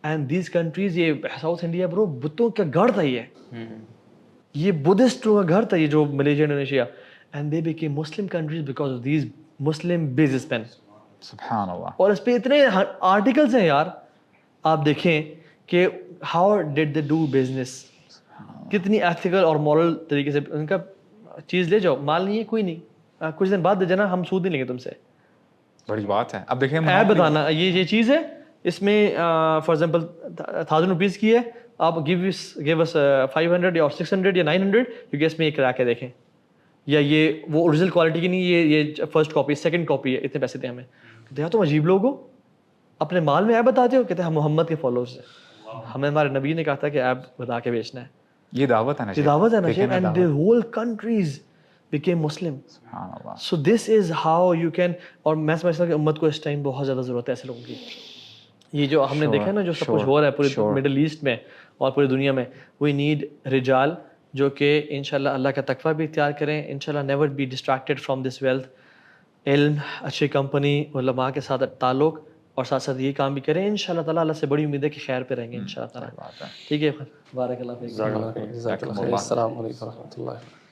and these countries. یہ South India برو بتوں کا گھر تھا, یہ بدھسٹوں کا گھر تھا, یہ جو Malaysia Indonesia. And they became Muslim countries because of these Muslim businessmen. سبحان اللہ. اور اس پہ اتنے آرٹیکلس ہیں یار, آپ دیکھیں کہ how did they do business, کتنی ایتھیکل اور مورل طریقے سے. ان کا چیز لے جاؤ, مال نہیں ہے کوئی نہیں, کچھ دن بعد دے جانا, ہم سود نہیں لیں گے تم سے. بڑی بات ہے. اب دیکھیں ایپ بتانا یہ چیز ہے, اس میں فار ایگزامپل 1000 روپیز کی ہے, آپ گیو اس 500 یا 600 یا 900, کیونکہ اس میں یہ کرا کے دیکھیں, یا یہ وہ اوریجنل کوالٹی کی نہیں, یہ فرسٹ کاپی, سیکنڈ کاپی ہے, اتنے پیسے دیں ہمیں. کہتے ہیں تم عجیب لوگ ہو, اپنے مال میں ایپ بتاتے ہو. کہتے ہیں ہم محمد کے فالوورز ہیں. ہمیں ہمارے نبی نے کہا تھا کہ ایپ بتا کے بیچنا ہے. یہ دعوت ہے نا یہ دعوت ہے نا شیخ, and the whole countries became Muslim. سبحان اللہ. So this is how you can, اور میں سمجھتا ہوں کہ امت کو اس ٹائم بہت زیادہ ضرورت ہے ایسے لوگوں کی. یہ جو ہم نے دیکھا ہے نا جو سب کچھ ہو رہا ہے پورے مڈل ایسٹ میں اور پوری دنیا میں, we need رجال جو کہ انشاءاللہ اللہ کا تقویٰ بھی اختیار کریں, انشاءاللہ never be distracted from this wealth, علم, اچھی کمپنی, علماء کے ساتھ تعلق, اور ساتھ ساتھ یہ کام بھی کریں انشاءاللہ تعالیٰ. اللہ سے بڑی امید ہے کہ خیر پہ رہیں گے انشاءاللہ تعالیٰ. ٹھیک ہے, بارک اللہ فیک. السلام علیکم و رحمۃ اللہ.